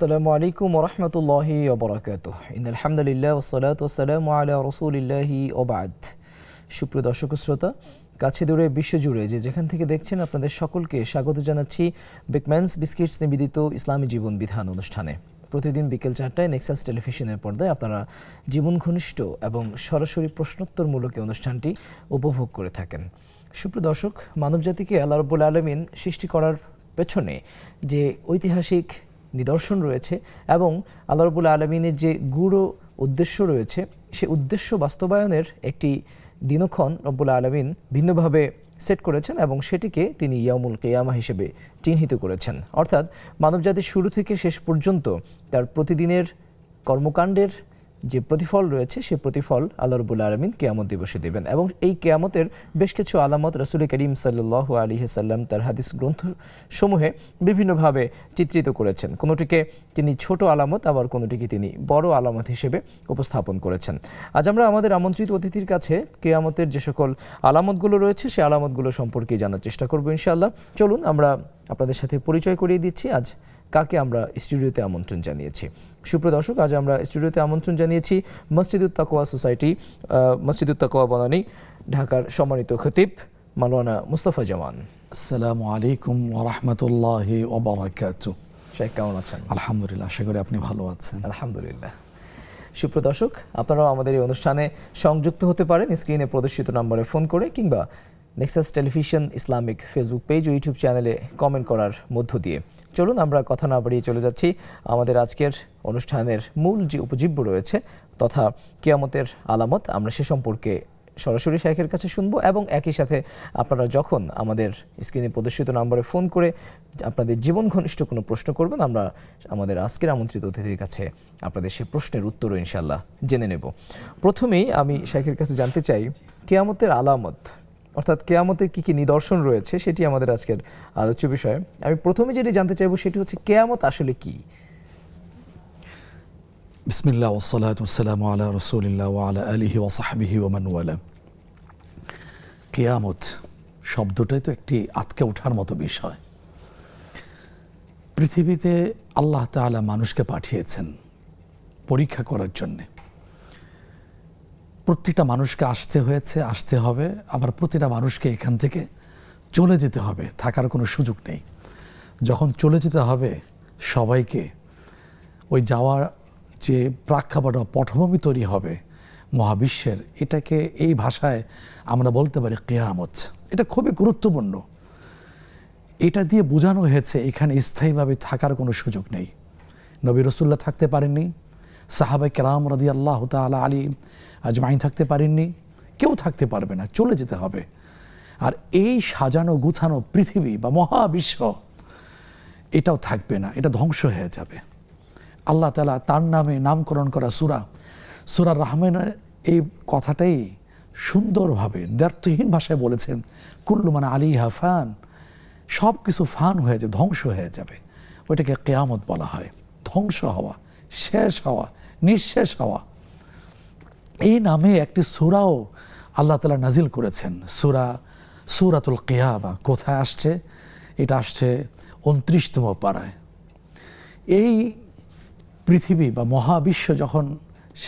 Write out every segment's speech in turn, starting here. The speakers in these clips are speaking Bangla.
আসসালামু আলাইকুম ওয়া রাহমাতুল্লাহি ওয়া বারাকাতুহু। ইন্নাল হামদুলিল্লাহ ওয়াস সালাতু ওয়াস সালামু আলা রাসূলিল্লাহি ওয়া বা'দ। সুপ্রিয় দর্শক শ্রোতা, কাছে দূরে বিশ্বজুড়ে যে যেখান থেকে দেখছেন আপনাদের সকলকে স্বাগত জানাচ্ছি বেকম্যানস বিস্কিটস নিবেদিত ইসলামী জীবন বিধান অনুষ্ঠানে। প্রতিদিন বিকেল 4টায় নেক্সাস টেলিভিশনের পর্দায় আপনারা জীবন ঘনিষ্ঠ এবং সরাসরি প্রশ্নোত্তরমূলক অনুষ্ঠানটি উপভোগ করে থাকেন। সুপ্রিয় দর্শক, মানবজাতিকে আল্লাহ রাব্বুল আলামিন সৃষ্টি করার পেছনে যে ঐতিহাসিক নিদর্শন রয়েছে এবং আল্লাহ রাব্বুল আলামিনের যে গূঢ় উদ্দেশ্য রয়েছে, সে উদ্দেশ্য বাস্তবায়নের একটি দিনক্ষণ রব্বুল আলামিন ভিন্নভাবে সেট করেছেন এবং সেটিকে তিনি ইয়াউমুল কিয়ামা হিসেবে চিহ্নিত করেছেন। অর্থাৎ মানবজাতির শুরু থেকে শেষ পর্যন্ত তার প্রতিদিনের কর্মকাণ্ডের যে প্রতিফল রয়েছে, সে প্রতিফল আল্লাহ রাব্বুল আলামিন কিয়ামত দিবসে দেবেন এবং এই কিয়ামতের বেশ কিছু আলামত রাসূল করিম সাল্লাল্লাহু আলাইহি সাল্লাম তার হাদিস গ্রন্থসমূহে বিভিন্নভাবে চিত্রিত করেছেন। কোনোটিকে তিনি ছোট আলামত, আবার কোনোটিকে তিনি বড় আলামত হিসেবে উপস্থাপন করেছেন। আজ আমরা আমাদের আমন্ত্রিত অতিথির কাছে কিয়ামতের যে সকল আলামতগুলো রয়েছে, সেই আলামতগুলো সম্পর্কে জানার চেষ্টা করব ইনশাআল্লাহ। চলুন আমরা আপনাদের সাথে পরিচয় করিয়ে দিচ্ছি আজ কাকে আমরা স্টুডিওতে আমন্ত্রণ জানিয়েছি। সুপ্রিয় দর্শক, আজ আমরা স্টুডিওতে আমন্ত্রণ জানিয়েছি মসজিদুত তাকওয়া সোসাইটি, মসজিদুত তাকওয়া বনানী, ঢাকার সম্মানিত খতিব মাওলানা মুস্তাফা জামান। আসসালামু আলাইকুম ওয়া রাহমাতুল্লাহি ওয়া বারাকাতুহু। শেখ কেমন আছেন? আলহামদুলিল্লাহ, আশা করি আপনি ভালো আছেন। আলহামদুলিল্লাহ। সুপ্রিয় দর্শক, আপনারাও আমাদের এই অনুষ্ঠানে সংযুক্ত হতে পারেন স্ক্রিনে প্রদর্শিত নম্বরে ফোন করে কিংবা Nexus television Islamic Facebook page ও ইউটিউব চ্যানেলে কমেন্ট করার মধ্য দিয়ে। চলুন আমরা কথা না বাড়িয়ে চলে যাচ্ছি আমাদের আজকের অনুষ্ঠানের মূল যে উপজীব্য রয়েছে তথা কিয়ামতের আলামত, আমরা সে সম্পর্কে সরাসরি শাইখের কাছে শুনবো এবং একই সাথে আপনারা যখন আমাদের স্ক্রিনে প্রদর্শিত নম্বরে ফোন করে আপনাদের জীবন ঘনিষ্ঠ কোনো প্রশ্ন করবেন, আমরা আমাদের আজকের আমন্ত্রিত অতিথির কাছে আপনাদের সে প্রশ্নের উত্তরও ইনশাআল্লাহ জেনে নেব। প্রথমেই আমি শাইখের কাছে জানতে চাই, কিয়ামতের আলামত অর্থাৎ কিয়ামতের কী কী নিদর্শন রয়েছে সেটি আমাদের আজকের আলোচ্য বিষয়। আমি প্রথমে যেটি জানতে চাইবো সেটি হচ্ছে কিয়ামত আসলে কি? বিসমিল্লাহ ওয়াস সালাতু ওয়াস সালামু আলা রাসূলিল্লাহ ওয়া আলা আলিহি ওয়া সাহবিহি ওয়া মান ওয়ালা। কিয়ামত শব্দটাই তো একটি আটকে ওঠার মতো বিষয়। পৃথিবীতে আল্লাহ তাআলা মানুষকে পাঠিয়েছেন পরীক্ষা করার জন্যে। প্রত্যেকটা মানুষকে আসতে হবে, আবার প্রতিটা মানুষকে এখান থেকে চলে যেতে হবে, থাকার কোনো সুযোগ নেই। যখন চলে যেতে হবে সবাইকে, ওই যাওয়ার যে প্রেক্ষাপট পটভূমি তৈরি হবে মহাবিশ্বের, এটাকে এই ভাষায় আমরা বলতে পারি কিয়ামত। এটা খুবই গুরুত্বপূর্ণ। এটা দিয়ে বোঝানো হয়েছে এখানে স্থায়ীভাবে থাকার কোনো সুযোগ নেই। নবী রাসূলুল্লাহ থাকতে পারেননি, সাহাবায়ে কেরাম রাদিয়াল্লাহু তাআলা আলাইহিম আজমাইন থাকতে পারেননি, কেউ থাকতে পারবে না, চলে যেতে হবে। আর এই সাজানো গুছানো পৃথিবী বা মহাবিশ্ব এটাও থাকবে না, এটা ধ্বংস হয়ে যাবে। আল্লাহ তাআলা তার নামে নামকরণ করা সূরা রহমানের এই কথাটাই সুন্দরভাবে দ্ব্যর্থহীন ভাষায় বলেছেন, কুল্লু মান আলাইহা ফান, সব কিছু ফান হয়ে যাবে, ধ্বংস হয়ে যাবে। ওইটাকে কিয়ামত বলা হয়। ধ্বংস হওয়া, শেষ হওয়া, নিঃশেষ হওয়া। এই নামে একটি সূরাও আল্লাহ তাআলা নাজিল করেছেন, সূরাতুল কিয়ামা। কোথায় আসছে? এটা আসছে 29তম পারায়। এই পৃথিবী বা মহাবিশ্ব যখন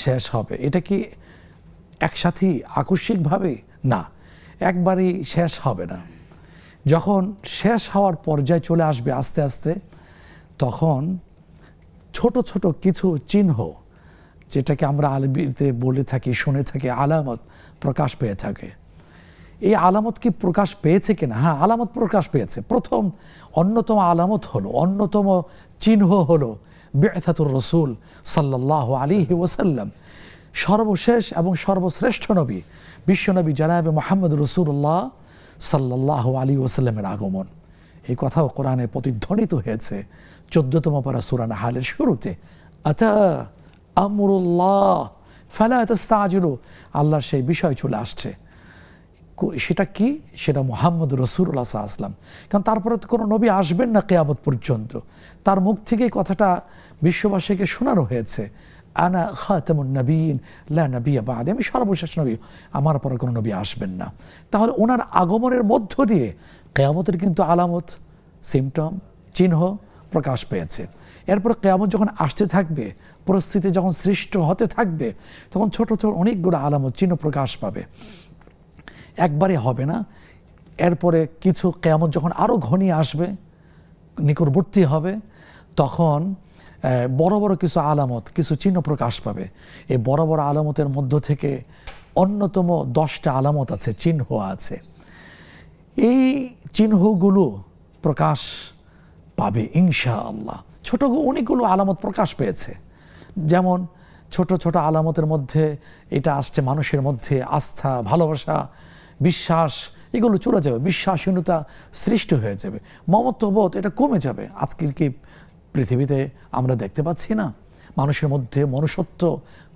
শেষ হবে, এটা কি একসাথেই আকস্মিকভাবে? না, একবারই শেষ হবে না। যখন শেষ হওয়ার পর্যায়ে চলে আসবে আস্তে আস্তে, তখন ছোট ছোট কিছু চিহ্ন, যেটাকে আমরা আরবিতে বলে থাকি, শুনে থাকি, আলামত প্রকাশ পেয়ে থাকে। এই আলামত কি প্রকাশ পেয়েছে কিনা? হ্যাঁ, আলামত প্রকাশ পেয়েছে। প্রথম অন্যতম আলামত হলো, অন্যতম চিহ্ন হলো বিআসাতুর রাসূল সাল্লাল্লাহু আলাইহি ওয়াসাল্লাম, সর্বশেষ এবং সর্বশ্রেষ্ঠ নবী বিশ্বনবী জনাবে মুহাম্মদ রাসূলুল্লাহ সাল্লাল্লাহু আলাইহি ওয়াসাল্লামের আগমন। এই কথাও কোরআনে প্রতিধ্বনিত হয়েছে 14তম পারা সূরা নাহলের শুরুতে, আতা আমরুল্লাহ ফালা তাস্তাজিলু। আল্লাহর সেই বিষয় চলে আসছে। সেটা কি? সেটা মুহাম্মদ রাসূলুল্লাহ সাল্লাল্লাহু আলাইহি ওয়াসাল্লাম। কারণ তারপরে তো কোনো নবী আসবেন না কিয়ামত পর্যন্ত। তার মুখ থেকেই কথাটা বিশ্ববাসীকে শোনানো হয়েছে, আনা খাতামুন নবীন লা নবিয়্যা বা'দি, আমি সর্বশেষ নবী, আমার পরে কোনো নবী আসবেন না। তাহলে ওনার আগমনের মধ্য দিয়ে কিয়ামতের কিন্তু আলামত, সিমটম, চিহ্ন প্রকাশ পেয়েছে। এরপর কিয়ামত যখন আসতে থাকবে, পরিস্থিতি যখন সৃষ্ট হতে থাকবে, তখন ছোট ছোট অনেকগুলো আলামত চিহ্ন প্রকাশ পাবে। একবারে হবে না, এরপরে কিছু কিয়ামত যখন আরও ঘনিয়ে আসবে, নিকটবর্তী হবে, তখন বড় বড় কিছু আলামত, কিছু চিহ্ন প্রকাশ পাবে। এই বড় বড় আলামতের মধ্য থেকে অন্যতম 10টা আলামত আছে, চিহ্ন আছে। এই চিহ্নগুলো প্রকাশ পাবে ইনশাআল্লাহ। ছোট অনেকগুলো আলামত প্রকাশ পেয়েছে। যেমন ছোট ছোট আলামতের মধ্যে এটা আসছে মানুষের মধ্যে আস্থা, ভালোবাসা, বিশ্বাস, এগুলো চলে যাবে, বিশ্বাসহীনতা সৃষ্টি হয়ে যাবে, মমত্ববোধ এটা কমে যাবে। আজকের কি পৃথিবীতে আমরা দেখতে পাচ্ছি না মানুষের মধ্যে মনুষ্যত্ব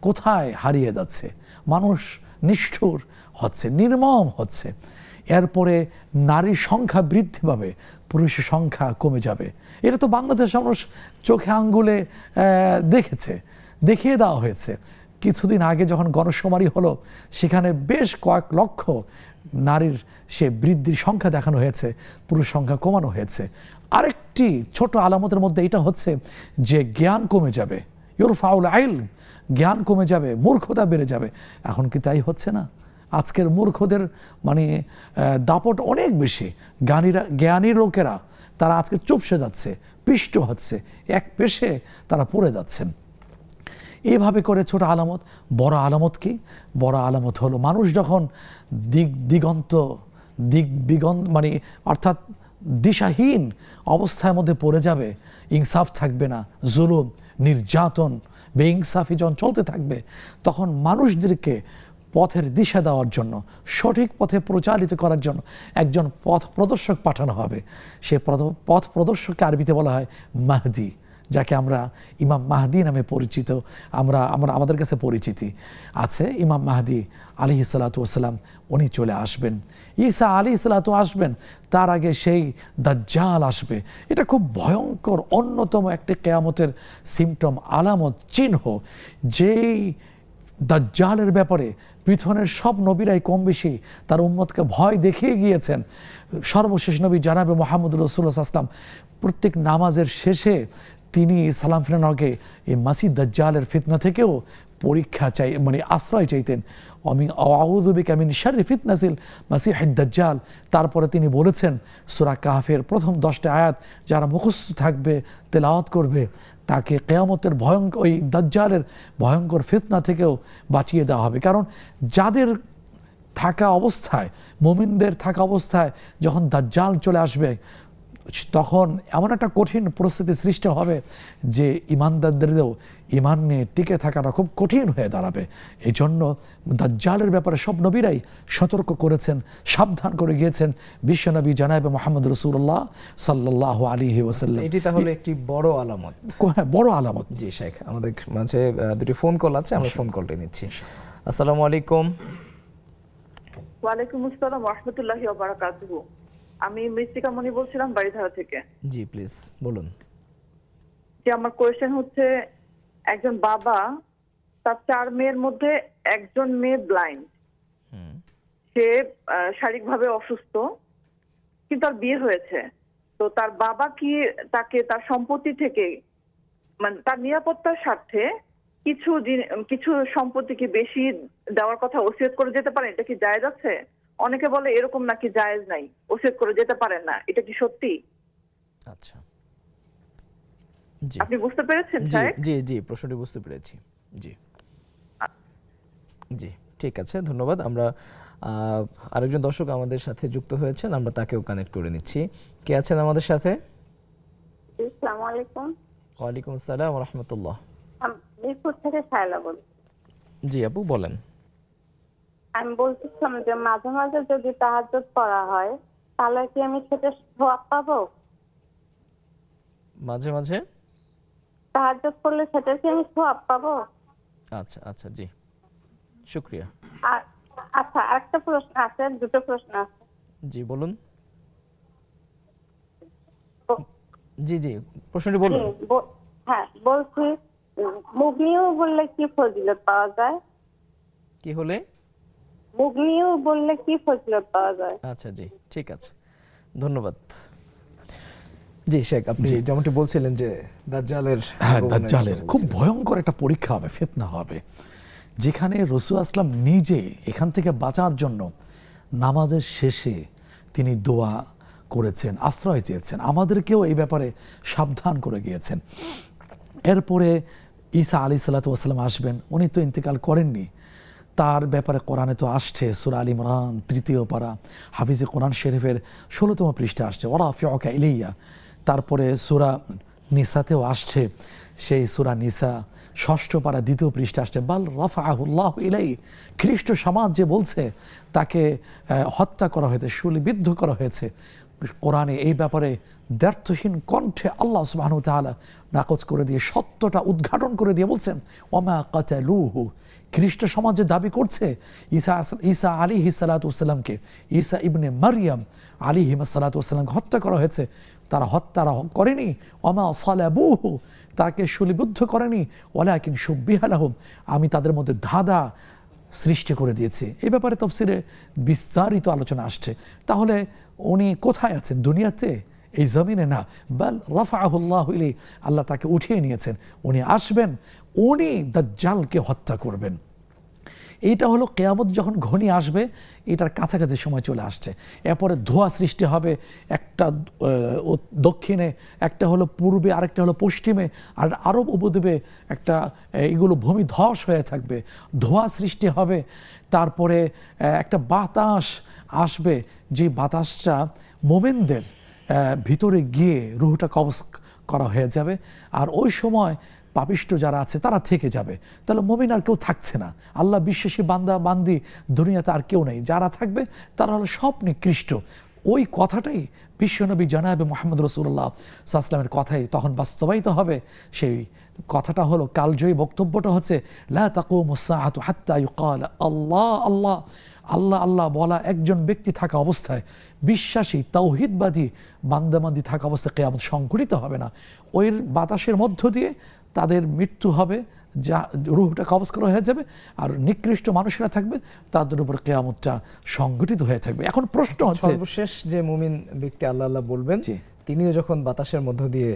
কোথায় হারিয়ে যাচ্ছে, মানুষ নিষ্ঠুর হচ্ছে, নির্মম হচ্ছে। এরপরে নারীর সংখ্যা বৃদ্ধি পাবে, পুরুষের সংখ্যা কমে যাবে। এটা তো বাংলাদেশ মানুষ চোখে আঙ্গুলে দেখেছে, দেখিয়ে দেওয়া হয়েছে। কিছুদিন আগে যখন গণশুমারি হলো, সেখানে বেশ কয়েক লক্ষ নারীর সে বৃদ্ধির সংখ্যা দেখানো হয়েছে, পুরুষ সংখ্যা কমানো হয়েছে। আরেকটি ছোট আলামতের মধ্যে এটা হচ্ছে যে জ্ঞান কমে যাবে, ইউরফাউল ইলম, জ্ঞান কমে যাবে, মূর্খতা বেড়ে যাবে। এখন কি তাই হচ্ছে না? আজকের মূর্খদের মানে দাপট অনেক বেশি। জ্ঞানী লোকেরা তারা আজকে চুপসে যাচ্ছে, পিষ্ট হচ্ছে, এক পেশে তারা পড়ে যাচ্ছেন। এইভাবে করে ছোট আলামত। বড় আলামত কি? বড় আলামত হলো মানুষ যখন দিগন্ত মানে অর্থাৎ দিশাহীন অবস্থার মধ্যে পড়ে যাবে, ইনসাফ থাকবে না, জুলুম, নির্যাতন, বেইনসাফি যখন চলতে থাকবে, তখন মানুষদেরকে পথের দিশা দেওয়ার জন্য, সঠিক পথে প্রচারিত করার জন্য একজন পথ প্রদর্শক পাঠানো হবে। সে পথ প্রদর্শককে আরবিতে বলা হয় মাহদি, যাকে আমরা ইমাম মাহদি নামে পরিচিত, আমাদের কাছে পরিচিতি আছে। ইমাম মাহদি আলাইহিসসালাতু ওয়াসসালাম উনি চলে আসবেন, ঈসা আলাইহিসসালাতু আসবেন, তার আগে সেই দাজ্জাল আসবে। এটা খুব ভয়ঙ্কর অন্যতম একটি কিয়ামতের সিমটম, আলামত, চিহ্ন। যেই দাজ্জালের ব্যাপারে পৃথিবীর সব নবীরাই কম বেশি তার উম্মতকে ভয় দেখিয়ে গিয়েছেন। সর্বশেষ নবী জনাবে মুহাম্মদুর রাসূলুল্লাহ সাল্লাল্লাহু আলাইহি ওয়াসাল্লাম প্রত্যেক নামাজের শেষে তিনি সালাম ফিরানোর আগে এই মাসিহ দাজ্জালের ফিতনা থেকেও পরীক্ষা চাই, মানে আশ্রয় চাইতেন। আউযু বিকা মিন শাররি ফিতনাতিল মাসিহিদ দাজ্জাল। তারপরে তিনি বলেছেন সূরা কাহফের প্রথম 10টা আয়াত যারা মুখস্থ থাকবে, তেলাওয়াত করবে, তাকে কিয়ামতের ওই দাজ্জালের ভয়ঙ্কর ফিতনা থেকেও বাঁচিয়ে দেওয়া হবে। কারণ যাদের থাকা অবস্থায়, মুমিনদের থাকা অবস্থায় যখন দাজ্জাল চলে আসবে, তখন এমন একটা কঠিন পরিস্থিতি সৃষ্টি হবে যে ইমানদারদেরও ইমান নিয়ে টিকে থাকাটা খুব কঠিন হয়ে দাঁড়াবে। এই জন্য দাজ্জালের ব্যাপারে সব নবীরাই সতর্ক করেছেন, সাবধান করে গিয়েছেন। বিশ্বনবী জনাবে মুহাম্মদ রাসূলুল্লাহ সাল্লাল্লাহু আলাইহি ওয়াসাল্লাম। এটি তাহলে একটি বড় আলামত। হ্যাঁ, বড় আলামত। জি শেখ, আমাদের মাঝে দুটি ফোন কল আছে, আমরা ফোন কলটি নিচ্ছি। আসসালামু আলাইকুম। ওয়ালাইকুম আসসালাম ওয়া রাহমাতুল্লাহি ওয়া বারাকাতুহু। আমি মৃত্তিকা মনি বলছিলাম বাড়িধারা থেকে। জি প্লিজ বলুন। যে আমার কোয়েশ্চেন হচ্ছে, একজন বাবা তার 4 মেয়ের মধ্যে একজন মেয়ে ব্লাইন্ড, সে শারীরিকভাবে অসুস্থ, কিন্তু তার বিয়ে হয়েছে। তো তার বাবা কি তাকে তার সম্পত্তি থেকে, মানে তার নিরাপত্তার স্বার্থে কিছু সম্পত্তি কি বেশি দেওয়ার কথা ওসিয়ত করে যেতে পারে? এটা কি জায়েজ আছে? অনেকে বলে এরকম নাকি জায়েজ নাই, ওসিয়ত করে যেতে পারেন না, এটা কি সত্যি? আচ্ছা, জি আপনি বুঝতে পেরেছেন জি স্যার? জি জি প্রশ্নটি বুঝতে পেরেছি। জি জি ঠিক আছে, ধন্যবাদ। আমরা আরেকজন দর্শক আমাদের সাথে যুক্ত হয়েছেন, আমরা তাকেও কানেক্ট করে নিচ্ছি। কে আছেন আমাদের সাথে? আসসালামু আলাইকুম। ওয়ালাইকুম আসসালাম ওয়া রাহমাতুল্লাহ। আমি মিরপুর থেকে সায়লা বলছি। জি আপু বলেন। আমি বলছিলাম যে মাঝে মাঝে যদি তাহাজ্জুদ পড়া হয়, তাহলে কি আমি সেটা সওয়াব পাবো? মাঝে মাঝে তাহাজ্জুদ পড়লে সেটা কি আমি সওয়াব পাবো? আচ্ছা আচ্ছা, জি শুকরিয়া। আর আচ্ছা, আরেকটা প্রশ্ন আছে, দুটো প্রশ্ন আছে। জি বলুন। জি জি প্রশ্নটি বলুন। হ্যাঁ বলছি, মুগনিও বললে কি ফজিলত পাওয়া যায়? কি হলে? মুগনিও বললে কি ফজিলত পাওয়া যায়? আচ্ছা জি ঠিক আছে, ধন্যবাদ। জি শেখ, আপনি যেমনটি বলছিলেন যে দাজ্জালের হ্যাঁ, আগমনের দাজ্জালের কথা খুব বলছিলেন। ভয়ঙ্কর একটা পরীক্ষা হবে, ফিতনা হবে, যেখানে রাসূল আসলাম নিজে এখান থেকে বাঁচার জন্য নামাজের শেষে তিনি দোয়া করেছেন, আশ্রয় চেয়েছেন, আমাদেরকেও এই ব্যাপারে সাবধান করে গিয়েছেন। এরপরে ঈসা আলাইহিস সালাম আসবেন, উনি তো ইন্তেকাল করেননি, তার ব্যাপারে কোরআনে তো আসছে সূরা আল ইমরান 3য় পারা হাফিজে কোরআন শরীফের 16তম পৃষ্ঠা আসছে ওয়ারাফিউকা ইলাইয়া। তারপরে সূরা নিসাতেও আসছে, সেই সূরা নিসা 6ষ্ঠ পারা 2য় পৃষ্ঠা আসছে বাল রাফাআহুল্লাহু ইলাই। খ্রিস্ট সমাজ যে বলছে তাকে হত্যা করা হয়েছে, শূলবিদ্ধ করা হয়েছে, কোরআনে এই ব্যাপারে দ্ব্যর্থহীন কণ্ঠে আল্লাহ সুবহানাহু ওয়া তাআলা নাকচ করে দিয়ে সত্যটা উদ্ঘাটন করে দিয়ে বলছেন ওমা কাতালুহু। খ্রিস্ট সমাজে দাবি করছে ঈসা আলাইহিস সালাতু ওয়াস সালামকে, ঈসা ইবনে মারইয়াম আলাইহিস সালাতু ওয়াস সালামকে হত্যা করা হয়েছে। তারা হত্যা করেনি, ওমা সালাবুহু, তাকে শূলবিদ্ধ করেনি, ওয়ালাকিন শুব্বিহা লাহুম, আমি তাদের মধ্যে ধাঁধা সৃষ্টি করে দিয়েছি। এই ব্যাপারে তাফসীরে বিস্তারিত আলোচনা আসছে। তাহলে উনি কোথায় আছেন? দুনিয়াতে, এই জমিনে না, বাল রাফাআহুল্লাহু ইলাই, আল্লাহ তাকে উঠিয়ে নিয়েছেন, উনি আসবেন, উনি দাজ্জালকে হত্যা করবেন। এইটা হলো কিয়ামত যখন ঘনিয়ে আসবে, এটার কাছাকাছি সময় চলে আসছে। এরপরে ধোঁয়া সৃষ্টি হবে, একটা দক্ষিণে, একটা হলো পূর্বে, আরেকটা হলো পশ্চিমে, আর আরব উপদ্বীপে একটা এগুলো ভূমি ধস হয়ে থাকবে, ধোঁয়া সৃষ্টি হবে। তারপরে একটা বাতাস আসবে, যে বাতাসটা মোমেনদের ভিতরে গিয়ে রুহটা কবজ করা হয়ে যাবে, আর ওই সময় পাপিষ্ট যারা আছে তারা থেকে যাবে। তাহলে মুমিন আর কেউ থাকছে না, আল্লাহ বিশ্বাসী বান্দা বান্দি দুনিয়াতে আর কেউ নেই, যারা থাকবে তারা হলো সব নিকৃষ্ট। ওই কথাটাই বিশ্বনবী জনাবে মুহাম্মদ রাসূলুল্লাহ সাল্লাল্লাহু আলাইহি ওয়াসাল্লামের কথাই তখন বাস্তবায়িত হবে। সেই কথাটা হলো, কালজয়ী বক্তব্যটা হচ্ছে লা তাকুমুস সাআতু হাত্তা ইউকাল আল্লাহ আল্লাহ, আল্লাহ আল্লাহ বলা একজন ব্যক্তি থাকা অবস্থায়, বিশ্বাসী তাওহীদবাদী বান্দাবান্দি থাকা অবস্থায় কিয়ামত সংঘটিত হবে না। ওই বাতাসের মধ্য দিয়ে তাদের মৃত্যু হবে, যা রূহটা কবজ করা হয়ে যাবে, আর নিকৃষ্ট মানুষেরা থাকবে, তাদের উপর কিয়ামতটা সংঘটিত হয়ে থাকবে। এখন প্রশ্ন হচ্ছে, সর্বশেষ যে মুমিন ব্যক্তি আল্লাহ আল্লাহ বলবেন, তিনিও যখন বাতাসের মধ্য দিয়ে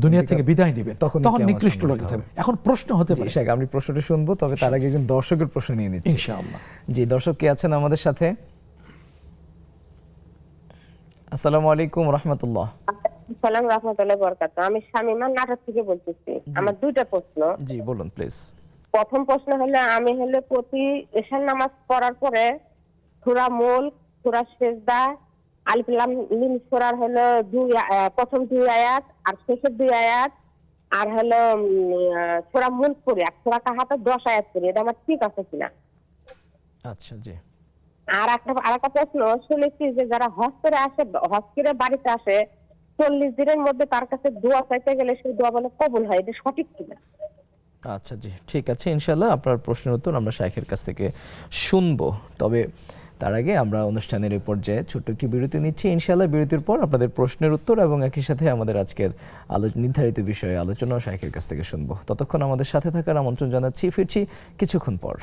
দুনিয়া থেকে বিদায় নেবেন, তখন নিকৃষ্ট লোক থাকবে। এখন প্রশ্ন হতে পারে, শেখ, আমি প্রশ্নটি শুনবো, তবে তার আগে একজন দর্শকের প্রশ্ন নিয়ে নিচ্ছি ইনশাআল্লাহ। জি, দর্শক কে আছেন আমাদের সাথে? আসসালামু আলাইকুম রাহমাতুল্লাহ। সালাম রাহমাতুল্লাহি ওয়া বারাকাতুহু। আমি শামিমা নাটোর থেকে বলতেছি। আমার দুইটা প্রশ্ন। জি বলুন প্লিজ। প্রথম প্রশ্ন হলো, আমি প্রতি এশার নামাজ পড়ার পরে সূরা মুলক, সূরা সিজদা, আলিফ লাম মিম সূরার প্রথম 2 আয়াত আর শেষের 2 আয়াত, আর সূরা মুলক পড়ি, আর সূরা কাহাতে 10 আয়াত পড়ি। এটা আমার ঠিক আছে কিনা? আচ্ছা, জি। আর একটা প্রশ্ন, শুনেছি যে যারা হজ করে আসে, হজ করে বাড়িতে আসে, 40 দিনের মধ্যে তার কাছে দোয়া চাইতে গেলে সেই দোয়া বলে কবুল হয়, এটা সঠিক কিনা? আচ্ছা, জি, ঠিক আছে, ইনশাআল্লাহ আপনার প্রশ্নের উত্তর আমরা শাইখের কাছ থেকে শুনবো। তবে তার আগে আমরা অনুষ্ঠানের এই পর্যায়ে ছোট্ট একটি বিরতি নিচ্ছি। ইনশাআল্লাহ বিরতির পর আপনাদের প্রশ্নের উত্তর এবং একই সাথে আমাদের আজকের নির্ধারিত বিষয়ে আলোচনা শাইখের কাছ থেকে শুনবো। ততক্ষণ আমাদের সাথে থাকার আমন্ত্রণ জানাচ্ছি। ফিরছি কিছুক্ষণ পর।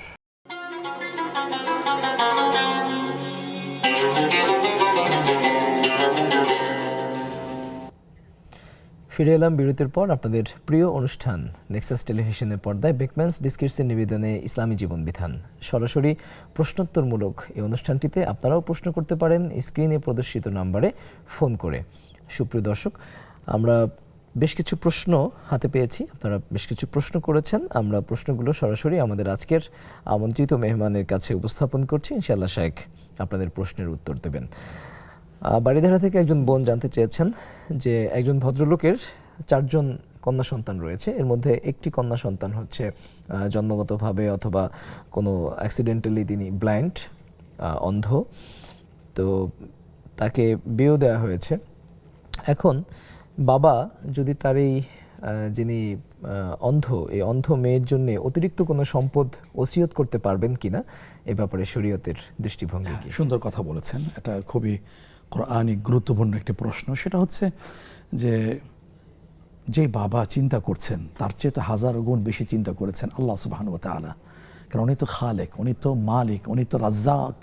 ফিরে এলাম বিরতির পর আপনাদের প্রিয় অনুষ্ঠান নেক্সাস টেলিভিশনের পর্দায় বেকম্যানস বিস্কিটসের নিবেদনে ইসলামী জীবন বিধান, সরাসরি প্রশ্নোত্তরমূলক এই অনুষ্ঠানটিতে আপনারাও প্রশ্ন করতে পারেন স্ক্রিনে প্রদর্শিত নম্বরে ফোন করে। সুপ্রিয় দর্শক, আমরা বেশ কিছু প্রশ্ন হাতে পেয়েছি, আপনারা বেশ কিছু প্রশ্ন করেছেন। আমরা প্রশ্নগুলো সরাসরি আমাদের আজকের আমন্ত্রিত মেহমানের কাছে উপস্থাপন করছি। ইনশাআল্লাহ শাইখ আপনাদের প্রশ্নের উত্তর দেবেন। বাড়িধারা থেকে একজন বোন জানতে চেয়েছেন যে একজন ভদ্রলোকের 4 জন কন্যা সন্তান রয়েছে, এর মধ্যে একটি কন্যা সন্তান হচ্ছে জন্মগতভাবে অথবা কোনো অ্যাক্সিডেন্টালি তিনি ব্লাইন্ড, অন্ধ, তো তাকে বিয়েও দেওয়া হয়েছে। এখন বাবা যদি তার এই যিনি অন্ধ, এই অন্ধ মেয়ের জন্য অতিরিক্ত কোনো সম্পদ ওসিয়ত করতে পারবেন কিনা, এ ব্যাপারে শরীয়তের দৃষ্টিভঙ্গি কি? সুন্দর কথা বলেছেন, এটা খুবই কোরআনিক গুরুত্বপূর্ণ একটি প্রশ্ন। সেটা হচ্ছে যে বাবা চিন্তা করছেন তার চেয়ে তো 1000 গুণ বেশি চিন্তা করেছেন আল্লাহ সুবহানাহু ওয়া তাআলা, কারণ উনি তো খালেক, উনি তো মালিক, উনি তো রাজ্জাক।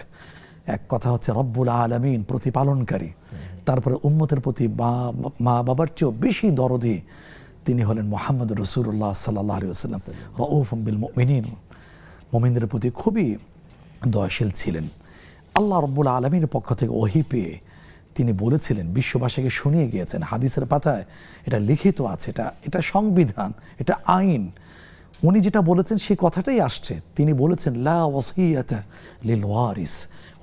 এক কথা হচ্ছে রব্বুল আলামিন, প্রতিপালনকারী। তারপরে উম্মতের প্রতি মা বাবার চেয়েও বেশি দরদি তিনি হলেন মুহাম্মদ রাসূলুল্লাহ সাল্লাল্লাহু আলাইহি ওয়াসাল্লাম। রাউফুম বিল মুমিনিন, মুমিনদের প্রতি খুবই দয়াশীল ছিলেন। আল্লাহ রাব্বুল আলামিনের পক্ষ থেকে ওহী পেয়ে তিনি বলেছিলেন, বিশ্ববাসীকে শুনিয়ে গিয়েছেন, হাদিসের পাতায় এটা লিখিত আছে, এটা সংবিধান, এটা আইন। উনি যেটা বলেছেন সেই কথাটাই আসছে। তিনি বলেছেন লা ওয়াসিয়াতা লিল ওয়ারিস,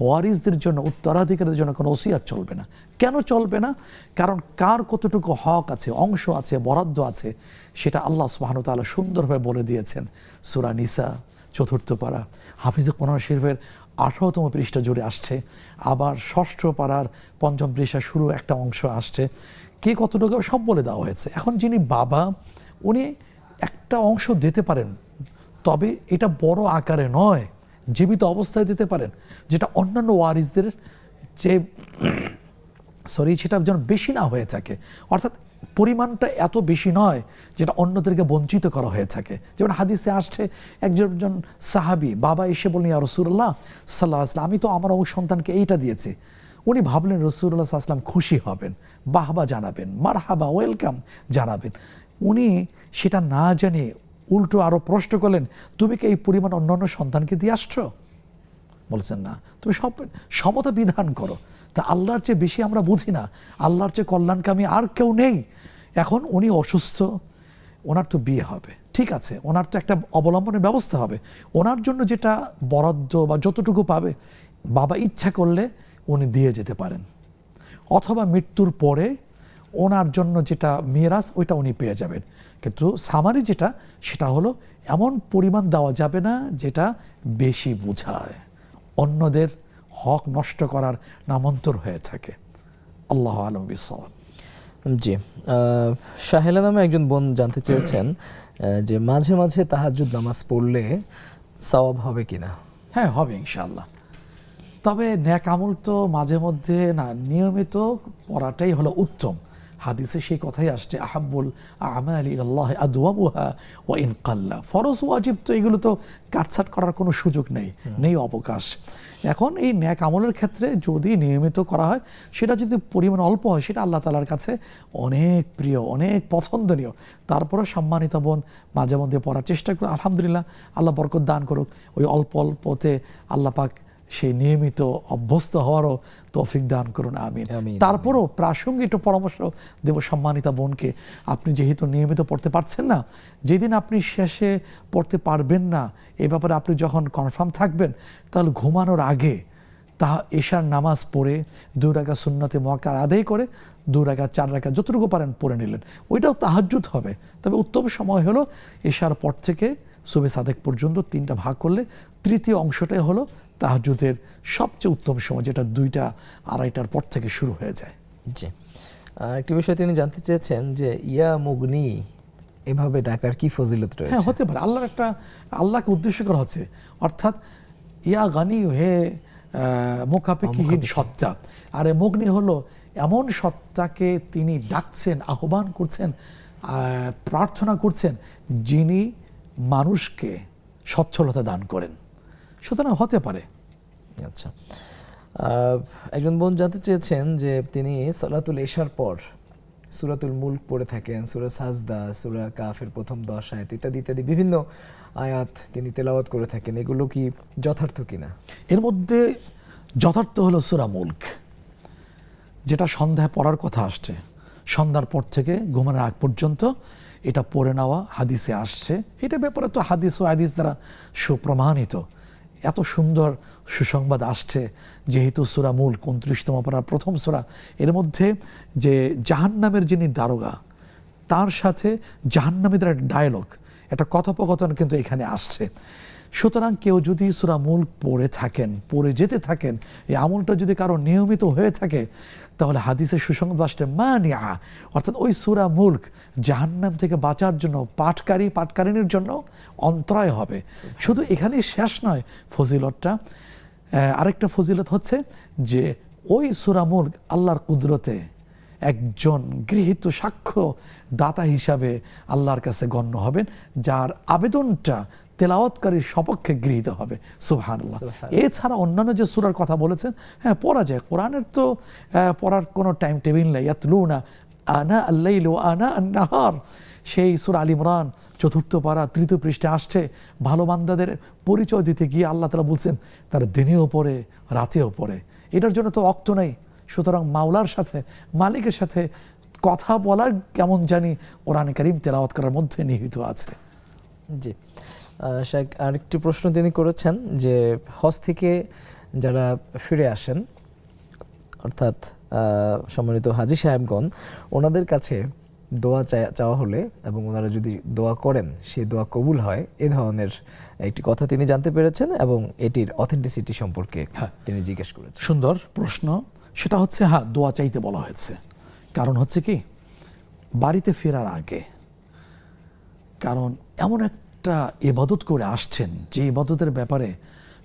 ওয়ারিসদের জন্য, উত্তরাধিকারীদের জন্য কোনো ওসিয়াত চলবে না। কেন চলবে না? কারণ কার কতটুকু হক আছে, অংশ আছে, বরাদ্দ আছে, সেটা আল্লাহ সুবহানাহু ওয়া তাআলা সুন্দরভাবে বলে দিয়েছেন। সূরা নিসা 4th পারা, হাফিজে কোরআন শরীফের 18তম পৃষ্ঠা জুড়ে আসছে। আবার 6ষ্ঠ পারার 5ম পৃষ্ঠা শুরু একটা অংশ আসছে। কে কতটুকু সব বলে দেওয়া হয়েছে। এখন যিনি বাবা, উনি একটা অংশ দিতে পারেন, তবে এটা বড় আকারে নয়, জীবিত অবস্থায় দিতে পারেন, যেটা অন্যান্য ওয়ারিসদের যে সেটা যেন বেশি না হয়ে থাকে। অর্থাৎ পরিমাণটা এত বেশি নয় যেটা অন্যদেরকে বঞ্চিত করা হয়ে থাকে। যেমন হাদিসে আসছে, একজন সাহাবী বাবা এসে বললেন, ইয়া রাসূলুল্লাহ সাল্লাল্লাহু আলাইহি ওয়াসাল্লাম, আমি তো আমার ওই সন্তানকে এইটা দিয়েছি। উনি ভাবলেন রাসূলুল্লাহ সাল্লাল্লাহু আলাইহি ওয়াসাল্লাম খুশি হবেন, বাহবা জানাবেন, মারহাবা, ওয়েলকাম জানাবেন। উনি সেটা না জানিয়ে উল্টো আরো প্রশ্ন করলেন, তুমি কি এই পরিমাণ অন্যান্য সন্তানকে দিয়ে আসছো? বলছেন না, তুমি সমতা বিধান করো। তা আল্লাহর চেয়ে বেশি আমরা বুঝি না, আল্লাহর চেয়ে কল্যাণকামী আর কেউ নেই। এখন উনি অসুস্থ, ওনার তো বিয়ে হবে, ঠিক আছে, ওনার তো একটা অবলম্বনের ব্যবস্থা হবে। ওনার জন্য যেটা বরাদ্দ বা যতটুকু পাবে, বাবা ইচ্ছা করলে উনি দিয়ে যেতে পারেন, অথবা মৃত্যুর পরে ওনার জন্য যেটা মিরাস ওইটা উনি পেয়ে যাবেন। কিন্তু সামারি যেটা, সেটা হলো এমন পরিমাণ দেওয়া যাবে না যেটা বেশি বোঝায়, অন্যদের হক নষ্ট করার নামান্তর হয়ে থাকে। আল্লাহু আ'লাম বিস-সাওয়াব। জি, শাহেলা নামে একজন বোন জানতে চেয়েছেন যে মাঝে মাঝে তাহাজ্জুদ নামাজ পড়লে সওয়াব হবে কিনা? হ্যাঁ, হবে ইনশাআল্লাহ। তবে নেক আমল তো মাঝে মধ্যে না, নিয়মিত পড়াটাই হলো উত্তম। হাদিসে সেই কথাই আসছে, আহাব্বুল আমালি ইলাল্লাহি আদওয়ামুহা ওয়া ইন কাল্লা। ফরজ ওয়াজিব তো এগুলো তো কাটছাট করার কোনো সুযোগ নেই অবকাশ। এখন এই নেক আমলের ক্ষেত্রে যদি নিয়মিত করা হয়, সেটা যদি পরিমাণ অল্প হয়, সেটা আল্লাহ তাআলার কাছে অনেক প্রিয়, অনেক পছন্দনীয়। তারপরে সম্মানিত বোন মাঝে মধ্যে পড়ার চেষ্টা করে, আলহামদুলিল্লাহ, আল্লাহ বরকত দান করুক। ওই অল্প অল্পতে আল্লাহ পাক সেই নিয়মিত অভ্যস্ত হওয়ারও তৌফিক দান করুন, আমিন। তারপরও প্রাসঙ্গিক একটু পরামর্শ দেব সম্মানিতা বোনকে, আপনি যেহেতু নিয়মিত পড়তে পারছেন না, যেদিন আপনি শেষে পড়তে পারবেন না এ ব্যাপারে আপনি যখন কনফার্ম থাকবেন, তাহলে ঘুমানোর আগে এশার নামাজ পড়ে 2 রাকাত সুন্নতে মুআক্কাদা আদায় করে 2 রাকাত 4 রাকাত যতটুকু পারেন পড়ে নিলেন, ওইটাও তাহাজ্জুদ হবে। তবে উত্তম সময় হলো এশার পর থেকে সুবহে সাদেক পর্যন্ত 3টা ভাগ করলে তৃতীয় অংশটাই হলো তাহাজ্জুদের সবচেয়ে উত্তম সময়, যেটা 2টা 2:30টার পর থেকে শুরু হয়ে যায়। জি, একটি বিষয় তিনি জানতে চেয়েছেন যে ইয়া মুগনি এভাবে ডাকার কি ফজিলত রয়েছে? হ্যাঁ, হতে পারে আল্লাহকে উদ্দেশ্য করা হচ্ছে, অর্থাৎ ইয়া গানি হে মুখাপেক্ষীহীন সত্তা। আর মুগনি হলো এমন সত্তাকে তিনি ডাকছেন, আহ্বান করছেন, প্রার্থনা করছেন, যিনি মানুষকে সচ্ছলতা দান করেন। সুতরাং হতে পারে। আচ্ছা, একজন বোন জানতে চেয়েছেন যে তিনি সালাতুল এশার পর সূরাতুল মুলক পড়ে থাকেন, সূরা সাজদা, সূরা কাফের প্রথম 10 আয়াত ইত্যাদি ইত্যাদি বিভিন্ন আয়াত তিনি তেলাওয়াত করে থাকেন, এগুলো কি যথার্থ কিনা? এর মধ্যে যথার্থ হলো সূরা মুলক, যেটা সন্ধ্যায় পড়ার কথা আসছে। সন্ধ্যার পর থেকে ঘুমানোর আগ পর্যন্ত এটা পড়ে নেওয়া হাদিসে আসছে। এটা ব্যাপারে তো হাদিস ও হাদিস দ্বারা সুপ্রমাণিত। এত সুন্দর সুসংবাদ আসছে, যেহেতু সূরা মুলক 29তম পারার প্রথম সূরা, এর মধ্যে যে জাহান্নামের যিনি দারোগা, তার সাথে জাহান্নামীদের একটা ডায়ালগ, একটা কথোপকথন কিন্তু এখানে আসছে। সুতরাং কেউ যদি সূরা মুলক পড়ে যেতে থাকেন, এই আমলটা যদি কারো নিয়মিত হয়ে থাকে, তাহলে হাদিসের সুসংবাদ আসছে মানিয়া, অর্থাৎ ওই সূরা মুলক জাহান্নাম থেকে বাঁচার জন্য পাঠকারিনীর জন্য অন্তরায় হবে। শুধু এখানেই শেষ নয় ফজিলতটা, আরেকটা ফজিলত হচ্ছে যে ওই সূরা মুলক আল্লাহর কুদরতে একজন গৃহীত সাক্ষ্য দাতা হিসাবে আল্লাহর কাছে গণ্য হবেন, যার আবেদনটা তেলাওয়াতকারীর সপক্ষে গৃহীত হবে। সুবহানাল্লাহ। এছাড়া অন্যান্য যে সূরার কথা বলেছেন, হ্যাঁ পড়া যায়। কোরআনের তো পড়ার কোনো টাইম টেবিল নেই। ইয়াতলুনা আনা আল-লাইল ওয়া আনা আন-নাহার, সেই সূরা আল ইমরান 4th পারা 3য় পৃষ্ঠাে আসছে। ভালো বান্দাদের পরিচয় দিতে গিয়ে আল্লাহ তাআলা বলছেন তারা দিনেও পড়ে রাতেও পড়ে। এটার জন্য তো ওয়াক্ত নেই। সুতরাং মাওলার সাথে, মালিকের সাথে কথা বলার কেমন জানি কোরআনে কারীম তেলাওয়াত করার মধ্যে নিহিত আছে। জি শেখ, আরেকটি প্রশ্ন তিনি করেছেন যে হজ থেকে যারা ফিরে আসেন, অর্থাৎ সম্মানিত হাজী সাহেবগণ, ওনাদের কাছে দোয়া চাওয়া হলে এবং ওনারা যদি দোয়া করেন সেই দোয়া কবুল হয়, এই ধরনের একটি কথা তিনি জানতে পেরেছেন এবং এটির অথেন্টিসিটি সম্পর্কে তিনি জিজ্ঞেস করেছেন। সুন্দর প্রশ্ন। সেটা হচ্ছে, হ্যাঁ দোয়া চাইতে বলা হয়েছে। কারণ হচ্ছে কি, বাড়িতে ফেরার আগে, কারণ এমন একটা ইবাদত করে আসছেন যে ইবাদতের ব্যাপারে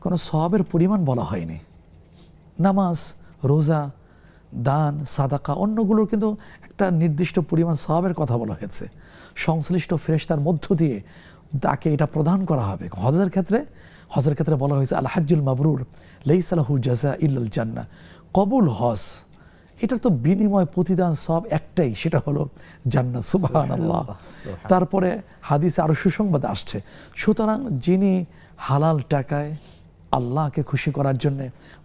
কোনো সওয়াবের পরিমাণ বলা হয়নি। নামাজ, রোজা, দান, সাদাকা, অন্যগুলোর কিন্তু একটা নির্দিষ্ট পরিমাণ সওয়াবের কথা বলা হয়েছে। সংশ্লিষ্ট ফেরেশতার মধ্য দিয়ে তাকে এটা প্রদান করা হবে। হজের ক্ষেত্রে বলা হয়েছে আল হাজ্জুল মাবরুর লাইসা লাহু জাযা ইল্লাল জান্নাহ। কবুল হজ, এটার তো বিনিময় প্রতিদান সব একটাই, সেটা হলো জান্নাত। সুবহানাল্লাহ। তারপরে হাদিসে আরো সুসংবাদ আসছে। সুতরাং যিনি হালাল টাকায় আল্লাহকে খুশি করার জন্য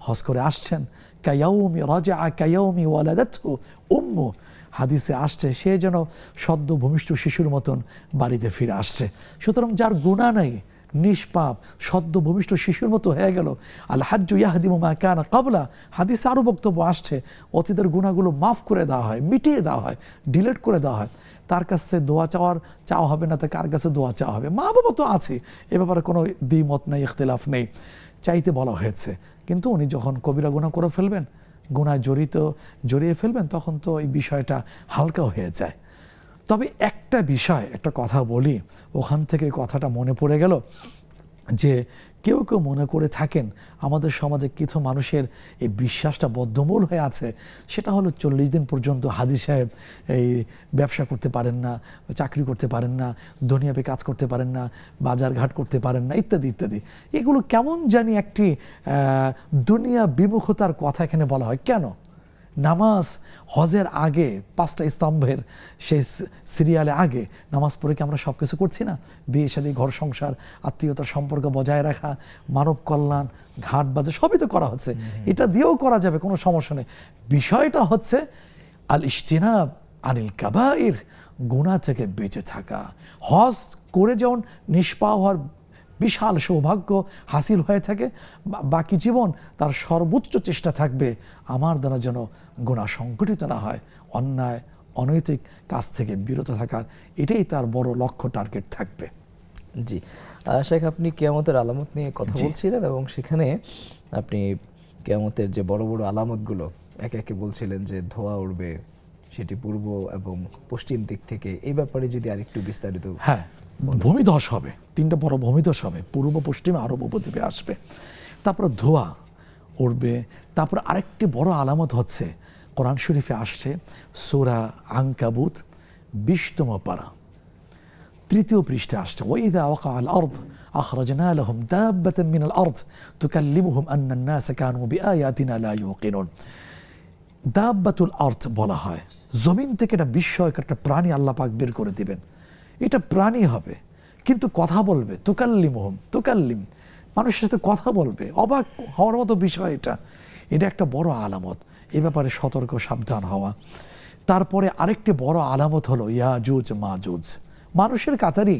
হজ করে আসছেন, কায়াউমি রাজা কায়াউমি ওয়ালাদাতহু উম্মু, হাদিসে আসছে সে যেন সদ্য ভূমিষ্ঠ শিশুর মতন বাড়িতে ফিরে আসছে। সুতরাং যার গুনাহ নাই, নিষ্পাপ, সদ্য ভূমিষ্ঠ শিশুর মতো হয়ে গেল, আল হাজ্জু ইয়াহদিমু মা কানা ক্বাবলা, হাদিসে আরও বক্তব্য আসছে অতীতের গুনাহগুলো মাফ করে দেওয়া হয়, মিটিয়ে দেওয়া হয়, ডিলিট করে দেওয়া হয়। তার কাছে দোয়া চাওয়া হবে না, তার কার কাছে দোয়া চাওয়া হবে? মা বাবা তো আছে, এ ব্যাপারে কোনো দ্বিমত নেই, ইখতিলাফ নেই। চাইতে বলা হয়েছে, কিন্তু উনি যখন কবিরা গুনাহ করে ফেলবেন, গুনায় জড়িয়ে ফেলবেন, তখন তো এই বিষয়টা হালকা হয়ে যায়। তবে একটা বিষয়, একটা কথা বলি, ওখান থেকে কথাটা মনে পড়ে গেল যে কেউ মনে করে থাকেন আমাদের সমাজে কিছু মানুষের এই বিশ্বাসটা বদ্ধমূল হয়ে আছে, সেটা হলো 40 দিন পর্যন্ত হাজী সাহেব এই ব্যবসা করতে পারেন না, চাকরি করতে পারেন না, দুনিয়াবে কাজ করতে পারেন না, বাজার ঘাট করতে পারেন না, ইত্যাদি ইত্যাদি। এগুলো কেমন জানি একটি দুনিয়া বিমুখতার কথা এখানে বলা হয়। কেন? নামাজ হজের আগে 5টা স্তম্ভের সেই সিরিয়ালে আগে নামাজ পড়ে কি আমরা সব কিছু করছি না? বিয়ে শাদী, ঘর সংসার, আত্মীয়তার সম্পর্ক বজায় রাখা, মানব কল্যাণ, ঘাট বাজার সবই তো করা হচ্ছে। এটা দিয়েও করা যাবে, কোনো সমস্যা নেই। বিষয়টা হচ্ছে আল ইজতিনাব আনিল কাবাইর, গুনাহ থেকে বেঁচে থাকা। হজ করে যেমন নিষ্পাপ হওয়ার বিশাল সৌভাগ্য হাসিল হয়ে থাকে, বাকি জীবন তার সর্বোচ্চ চেষ্টা থাকবে আমার দ্বারা যেন গুনাহ সংঘটিত না হয়, অন্যায় অনৈতিক কাজ থেকে বিরত থাকার, এটাই তার বড় লক্ষ্য, টার্গেট থাকবে। জি শেখ, আপনি কিয়ামতের আলামত নিয়ে কথা বলছিলেন এবং সেখানে আপনি কিয়ামতের যে বড় বড় আলামতগুলো একে একে বলছিলেন যে ধোঁয়া উঠবে, সেটি পূর্ব এবং পশ্চিম দিক থেকে। এই ব্যাপারে যদি আরেকটু বিস্তারিত। হ্যাঁ, ভূমিধস হবে, 3টা বড় ভূমিধস হবে, পূর্ব, পশ্চিমে, আরব উপদ্বীপে আসবে। তারপর ধোঁয়া উঠবে। তারপর আরেকটি বড় আলামত হচ্ছে, কোরআন শরীফে আসছে সূরা আনকাবুত 20তম পারা 3য় পৃষ্ঠাে আসছে, ওয়াইযা ওয়াকাআল আরদ আখরাজনা লাহুম দাব্বাতাম মিনাল আরদ তুকাল্লিমুহুম আন্নান নাস কানু বিআয়াতিনা লা ইউকিনুন। দাব্বাতুল আরদ বলা হয়, জমিন থেকে একটা বিস্ময়কর একটা প্রাণী আল্লাহ পাক বের করে দিবেন। এটা প্রাণী হবে কিন্তু কথা বলবে, তুকাল্লিম, মানুষের সাথে কথা বলবে। অবাক হওয়ার মতো বিষয় এটা। এটা একটা বড় আলামত, এ ব্যাপারে সতর্ক সাবধান হওয়া। তারপরে আরেকটি বড় আলামত হলো ইয়াজুজ মাজুজ, মানুষের কাতারি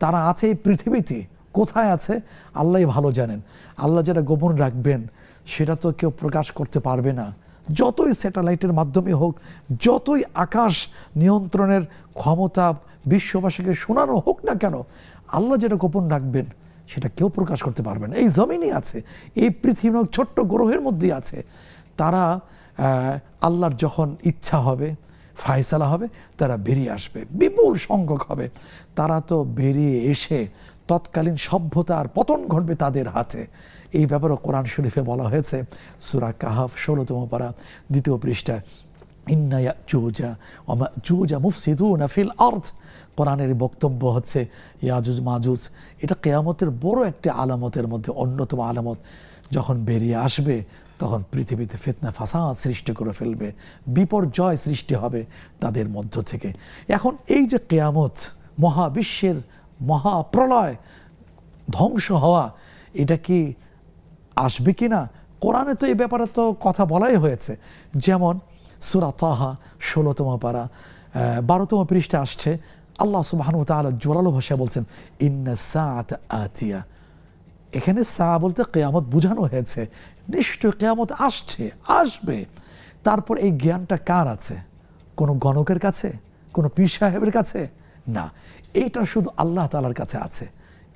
তারা আছে এই পৃথিবীতে। কোথায় আছে আল্লাহই ভালো জানেন। আল্লাহ যেটা গোপন রাখবেন সেটা তো কেউ প্রকাশ করতে পারবে না। যতই স্যাটেলাইটের মাধ্যমে হোক, যতই আকাশ নিয়ন্ত্রণের ক্ষমতা বিশ্ববাসীকে শোনানো হোক না কেন, আল্লাহ যেটা গোপন রাখবেন সেটা কেউ প্রকাশ করতে পারবে না। এই জমিনই আছে, এই পৃথিবী ছোট্ট গ্রহের মধ্যেই আছে। তারা আল্লাহর যখন ইচ্ছা হবে, ফায়সালা হবে, তারা বেরিয়ে আসবে, বিপুল সংখ্যক হবে। তারা তো বেরিয়ে এসে তৎকালীন সভ্যতার পতন ঘটবে তাদের হাতে। এই ব্যাপারে কোরআন শরীফে বলা হয়েছে সূরা কাহাফ 16তম পারা 2য় পৃষ্ঠায়, ইন্না ইয়াজুজা ওয়া মাজুজা মুফসিদুনা ফিল আরদ। কোরআনের বক্তব্য হচ্ছে ইয়াজুজ মাজুজ এটা কিয়ামতের বড় একটি আলামতের মধ্যে অন্যতম আলামত। যখন বেরিয়ে আসবে তখন পৃথিবীতে ফিতনা ফাসাদ সৃষ্টি করে ফেলবে, বিপর্যয় সৃষ্টি হবে তাদের মধ্য থেকে। এখন এই যে কিয়ামত, মহাবিশ্বের মহাপ্রলয়, ধ্বংস হওয়া, এটা কি আসবে কি না? কোরআনে তো এই ব্যাপারে তো কথা বলাই হয়েছে। যেমন সূরা তাহা 16তম পারা 12তম পৃষ্ঠা আসছে, আল্লাহ সুবহানাহু ওয়া তাআলা জোরালো ভাষায় বলছেন ইন্না সাআতা আতিয়া। এখানে সা বলতে কিয়ামত বোঝানো হয়েছে, নিশ্চয় কিয়ামত আসছে, আসবে। তারপর এই জ্ঞানটা কার আছে? কোনো গণকের কাছে, কোনো পীর সাহেবের কাছে না, এইটা শুধু আল্লাহ তাআলার কাছে আছে।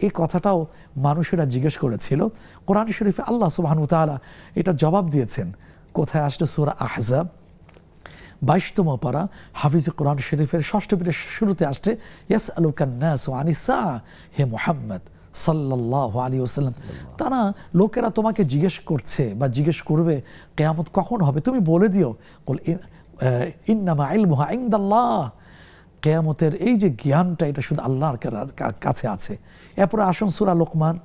এই কথাটাও মানুষেরা জিজ্ঞেস করেছিল। কোরআন শরীফে আল্লাহ সুবহানাহু ওয়া তাআলা এটা জবাব দিয়েছেন। কোথায় আসলে? সূরা আহজাব 22তম পারা হাফিজ কোরআন শরীফের 6ষ্ঠ পৃষ্ঠার শুরুতে আসছে ইয়াসআলুকান নাসু আনিস সাআ, হে মুহাম্মদ সাল্লাল্লাহু আলাইহি ওয়াসাল্লাম, তারা লোকেরা তোমাকে জিজ্ঞেস করছে বা জিজ্ঞেস করবে কিয়ামত কখন হবে, তুমি বলে দিও কুল ইন্নামা ইলমুহা ইনদাল্লাহ। কিয়ামতের এই যে জ্ঞানটা এটা শুধু আল্লাহর কাছে আছে। এরপরে আসুন সূরা লোকমান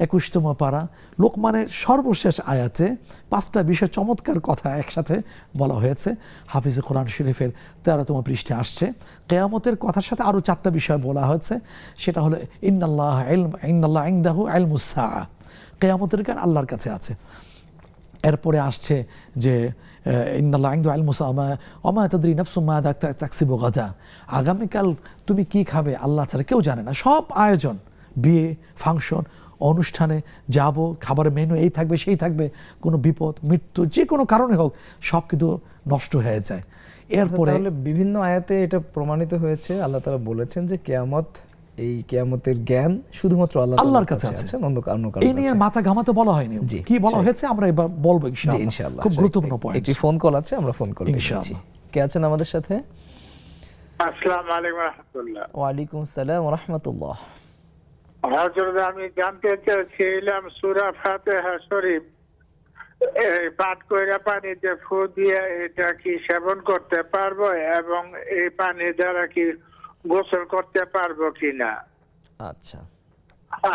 21তম পারা, লোকমানের সর্বশেষ আয়াতে 5টা বিষয় চমৎকার কথা একসাথে বলা হয়েছে। হাফিজে কোরআন শরীফের 13তম পৃষ্ঠাে আসছে। কিয়ামতের কথার সাথে আরও 4টা বিষয় বলা হয়েছে, সেটা হলো ইন্নাল্লাহ ইনদাহু ইলমুস সাআ, কিয়ামতের জ্ঞান আল্লাহর কাছে আছে। এরপরে আসছে যে ইন্নাল্লাহ ইনদাহু ইলমুস সাআ ওয়া মা তাদরি নাফসুম মাযা তাকসিবু গাদা, আগামীকাল তুমি কি খাবে আল্লাহ ছাড়া কেউ জানে না। সব আয়োজন, বিয়ে, ফাংশন, অনুষ্ঠানে যাব, খাবারের মেনু এই থাকবে সেই থাকবে, কোনো বিপদ মৃত্যু যে কোনো কারণে হোক সব কিন্তু নষ্ট হয়ে যায়। এরপরে তাহলে বিভিন্ন আয়াতে এটা প্রমাণিত হয়েছে, আল্লাহ তাআলা বলেছেন যে কিয়ামত, এই কিয়ামতের জ্ঞান শুধুমাত্র আল্লাহর কাছে আছে, অন্য কারো এই নিয়ে মাথা ঘামাতে বলা হয়নি। কি বলা হয়েছে আমরা এবার বলবো ইনশাআল্লাহ। খুব গুরুত্বপূর্ণ পয়েন্ট। একটি ফোন কল আছে, আমরা ফোন কল নিচ্ছি। কে আছেন আমাদের সাথে? আসসালামু আলাইকুম ওয়া রাহমাতুল্লাহ। ওয়া আলাইকুম আসসালাম ওয়া রাহমাতুল্লাহ। হযরত, আমি জানতে চাইছিলাম সূরা ফাতিহা শরীফ এই পাঠ কইরা পানিতে ফু দিয়ে এটা কি সেবন করতে পারবো এবং এই পানি দ্বারা কি গোসল করতে পারবো কিনা? আচ্ছা।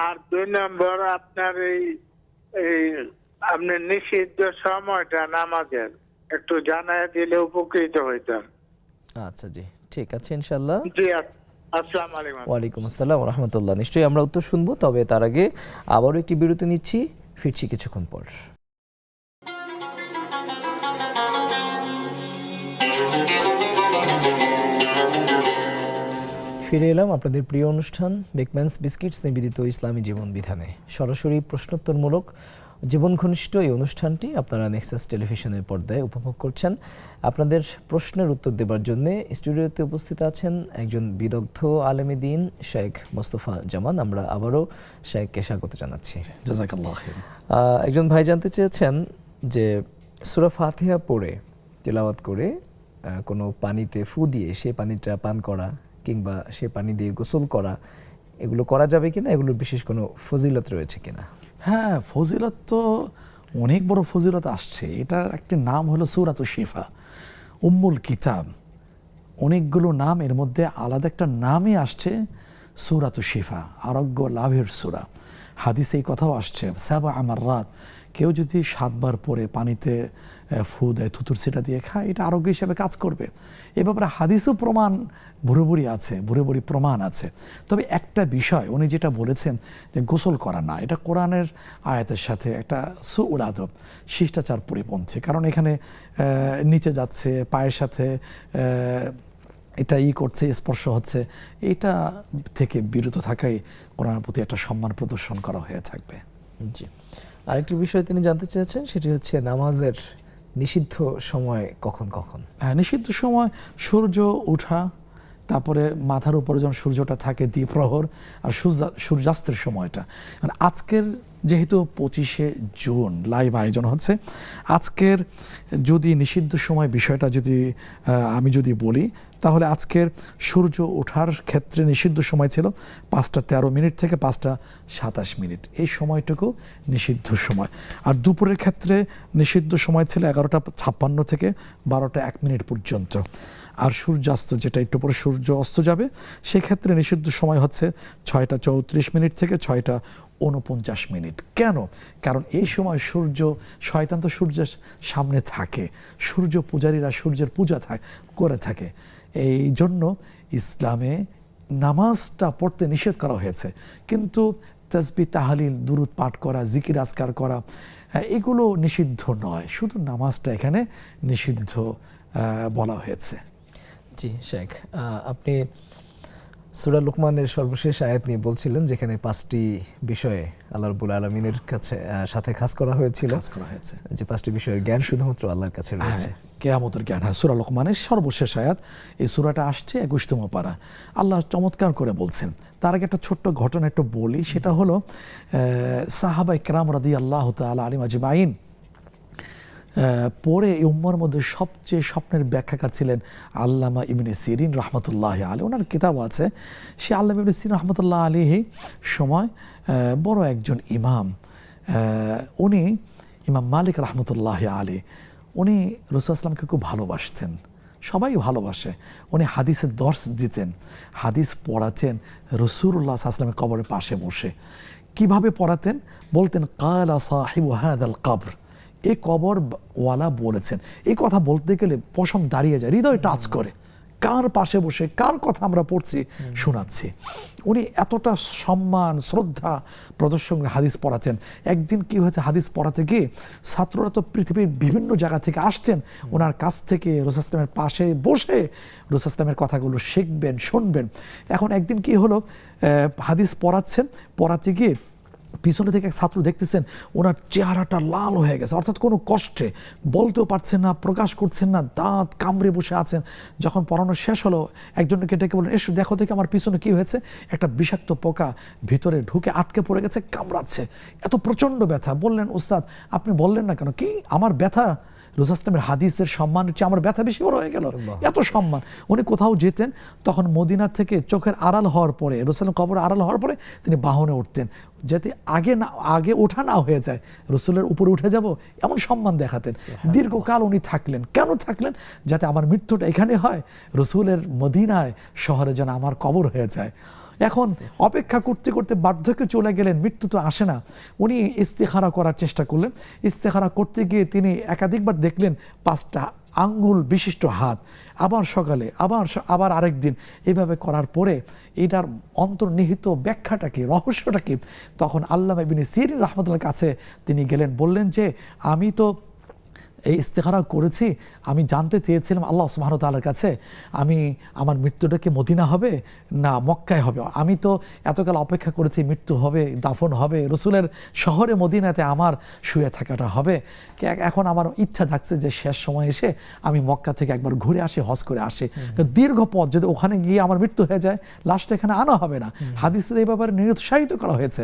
আর 2 নম্বর, আপনার এই আপনি নিষিদ্ধ সময়টা নামাজের একটু জানায় দিলে উপকৃত হইতাম। আচ্ছা জি, ঠিক আছে ইনশাআল্লাহ। জি, আসসালামু আলাইকুম। ওয়ালাইকুম আসসালাম ওয়া রাহমাতুল্লাহ। নিশ্চয়ই আমরা উত্তর শুনবো, তবে তার আগে আবারও একটি বিরতি নিচ্ছি, ফিরছি কিছুক্ষণ পর। ফিরে এলাম আপনাদের প্রিয় অনুষ্ঠান বেকম্যানস বিস্কিটস নিবেদিত ইসলামী জীবন বিধানে। সরাসরি প্রশ্নোত্তরমূলক জীবন ঘনিষ্ঠ এই অনুষ্ঠানটি আপনারা নেক্সাস টেলিভিশনের পর্দায় উপভোগ করছেন। আপনাদের প্রশ্নের উত্তর দেবার জন্য স্টুডিওতে উপস্থিত আছেন একজন বিদগ্ধ আলেমে দ্বীন শেখ মোস্তফা জামান। আমরা আবারও শেখকে স্বাগত জানাচ্ছি। জাযাকাল্লাহ খাইর। একজন ভাই জানতে চেয়েছেন যে সূরা ফাতিহা পড়ে তেলাওয়াত করে কোনো পানিতে ফু দিয়ে সে পানিটা পান করা কিংবা সে পানি দিয়ে গোসল করা, এগুলো করা যাবে কিনা, এগুলোর বিশেষ কোনো ফজিলত রয়েছে কিনা? হ্যাঁ, ফজিলত তো অনেক বড় ফজিলত আসছে। এটার একটি নাম হলো সূরাতুশ শিফা, উম্মুল কিতাব। অনেকগুলো নাম, এর মধ্যে আলাদা একটা নামই আসছে সূরাতুশ শিফা, আরোগ্য লাভের সূরা। হাদিসে এই কথাও আসছে 7 মাররাত, কেউ যদি 7 বার পরে পানিতে ফু দেয়, থুতুর ছিটা দিয়ে খায়, এটা আরোগ্য হিসেবে কাজ করবে। এ ব্যাপারে হাদিসও প্রমাণ ভুরি আছে, ভুরি প্রমাণ আছে। তবে একটা বিষয় উনি যেটা বলেছেন যে গোসল করা না, এটা কোরআনের আয়াতের সাথে একটা সুউল আদব, শিষ্টাচার পরিপন্থী। কারণ এখানে নিচে যাচ্ছে, পায়ের সাথে এটা করছে, স্পর্শ হচ্ছে, এটা থেকে বিরত থাকাই কোরআনের প্রতি একটা সম্মান প্রদর্শন করা হয়ে থাকবে। জি, আরেকটি বিষয় তিনি জানতে চেয়েছেন, সেটি হচ্ছে নামাজের নিষিদ্ধ সময় কখন কখন? নিষিদ্ধ সময় সূর্য ওঠা তারপরে মাথার উপরে যখন সূর্যটা থাকে দ্বিপ্রহর, আর সূর্যাস্তের সময়টা। মানে আজকের যেহেতু 25শে জুন লাইভ আয়োজন হচ্ছে, আজকের যদি নিষিদ্ধ সময় বিষয়টা যদি আমি যদি বলি, তাহলে আজকের সূর্য ওঠার ক্ষেত্রে নিষিদ্ধ সময় ছিল 5টা 13 মিনিট থেকে 5টা 27 মিনিট, এই সময়টুকু নিষিদ্ধ সময়। আর দুপুরের ক্ষেত্রে নিষিদ্ধ সময় ছিল 11টা 56 থেকে 12টা 1 মিনিট পর্যন্ত। আর সূর্যাস্ত, যেটা একটু পরে সূর্য অস্ত যাবে, সেক্ষেত্রে নিষিদ্ধ সময় হচ্ছে 6টা 34 মিনিট থেকে 6টা 49 মিনিট। কেন? কারণ এই সময় সূর্য, শয়তান তো সূর্যের সামনে থাকে, সূর্য পূজারীরা সূর্যের পূজা করে থাকে। এই জন্য ইসলামে নামাজটা পড়তে নিষেধ করা হয়েছে, কিন্তু তাসবিহ তাহলিল দুরুদ পাঠ করা, জিকির আজকার করা, এগুলো নিষিদ্ধ নয়, শুধু নামাজটা এখানে নিষিদ্ধ বলা হয়েছে। জি শেখ, আপনি সূরা লুকমানের সর্বশেষ আয়াত নিয়ে বলছিলেন, যেখানে 5টি বিষয়ে আল্লাহ রাব্বুল আলামিনের কাছে সাথে খাস করা হয়েছিল, যে 5টি বিষয়ের জ্ঞান শুধুমাত্র আল্লাহর কাছে রয়েছে। কিয়ামতের জ্ঞান, হ্যাঁ, সূরা লুকমানের সর্বশেষ আয়াত। এই সূরাটা আসছে 21তম পারা। আল্লাহ চমৎকার করে বলছেন। তার আগে একটা ছোট্ট ঘটনা একটু বলি, সেটা হলো সাহাবায়ে কেরাম রাদিয়াল্লাহু তাআলা আলাইহিম আজমাইন পরে এই উম্মার মধ্যে সবচেয়ে স্বপ্নের ব্যাখ্যাকার ছিলেন আল্লামা ইবনে সিরিন রাহমাতুল্লাহি আলাইহি। ওনার কিতাব আছে। সে আল্লামা ইবনে সিরিন রাহমাতুল্লাহি আলাইহি সময় বড় একজন ইমাম, উনি ইমাম মালিক রাহমাতুল্লাহি আলাইহি, উনি রাসূল সাল্লাল্লাহু আলাইহি ওয়াসাল্লামকে খুব ভালোবাসতেন, সবাই ভালোবাসে। উনি হাদিসের দর্স দিতেন, হাদিস পড়াতেন রাসূলুল্লাহ সাল্লাল্লাহু আলাইহি ওয়াসাল্লামের কবরের পাশে বসে। কিভাবে পড়াতেন? বলতেন কালা সাহিবু হাযাল কবর, এই কবর ওয়ালা বলেছেন। এই কথা বলতে গেলে পশম দাঁড়িয়ে যায়, হৃদয় টাচ করে। কার পাশে বসে কার কথা আমরা পড়ছি, শোনাচ্ছি। উনি এতটা সম্মান শ্রদ্ধা প্রদর্শন হাদিস পড়াতেন। একদিন কি হয়েছে, হাদিস পড়াতে গিয়ে ছাত্ররা তো পৃথিবীর বিভিন্ন জায়গা থেকে আসছেন, ওনার কাছ থেকে রাসূল ইসলামের পাশে বসে রাসূল ইসলামের কথাগুলো শিখবেন, শুনবেন। এখন একদিন কি হলো, হাদিস পড়াতে গিয়ে পিছনে থেকে এক ছাত্র দেখতেছেন ওনার চেহারাটা লাল হয়ে গেছে, অর্থাৎ কোনো কষ্টে বলতেও পারছেন না, প্রকাশ করছেন না, দাঁত কামড়ে বসে আছেন। যখন পড়ানো শেষ হলো, একজনকে ডেকে বললেন, এসো দেখো থেকে আমার পিছনে কি হয়েছে। একটা বিষাক্ত পোকা ভিতরে ঢুকে আটকে পড়ে গেছে, কামড়াচ্ছে, এত প্রচণ্ড ব্যথা। বললেন, ওস্তাদ আপনি বললেন না কেন? কি আমার ব্যথা রাসূল ইসলামের হাদিসের সম্মান হচ্ছে আমার ব্যথা বেশি বড় হয়ে গেল, এত সম্মান। উনি কোথাও যেতেন, তখন মদিনা থেকে চোখের আড়াল হওয়ার পরে, রাসূলের কবর আড়াল হওয়ার পরে তিনি বাহনে উঠতেন, যাতে আগে ওঠা না হয়ে যায়, রাসূলের উপরে উঠে যাব এমন সম্মান দেখাতেন। দীর্ঘকাল উনি থাকলেন। কেন থাকলেন? যাতে আমার মৃত্যুটা এখানে হয়, রাসূলের মদিনায় শহরে যেন আমার কবর হয়ে যায়। এখন অপেক্ষা করতে করতে বার্ধক্যে চলে গেলেন, মৃত্যু তো আসে না। উনি ইস্তেখারা করার চেষ্টা করলেন। ইস্তেখারা করতে গিয়ে তিনি একাধিকবার দেখলেন 5টা আঙ্গুল বিশিষ্ট হাত, আবার সকালে আবার আরেক দিন, এইভাবে করার পরে এটার অন্তর্নিহিত ব্যাখ্যাটা কি, রহস্যটা কি? তখন আল্লামা ইবনে সিরিন রাহমাতুল্লাহর কাছে তিনি গেলেন, বললেন যে আমি তো এই ইস্তেখারা করেছি, আমি জানতে চেয়েছিলাম আল্লাহ সুবহানাহু ওয়া তাআলার কাছে, আমি আমার মৃত্যুটা কি মদিনা হবে না মক্কায় হবে? আমি তো এতকাল অপেক্ষা করেছি, মৃত্যু হবে, দাফন হবে, রাসূলের শহরে মদিনাতে আমার শুয়ে থাকাটা হবে। এখন আমার ইচ্ছা থাকছে যে শেষ সময় এসে আমি মক্কা থেকে একবার ঘুরে আসি, হজ করে আসি। দীর্ঘ পথ, যদি ওখানে গিয়ে আমার মৃত্যু হয়ে যায়, লাশটা এখানে আনা হবে না। হাদিসে এই ব্যাপারে নিরুৎসাহিত করা হয়েছে।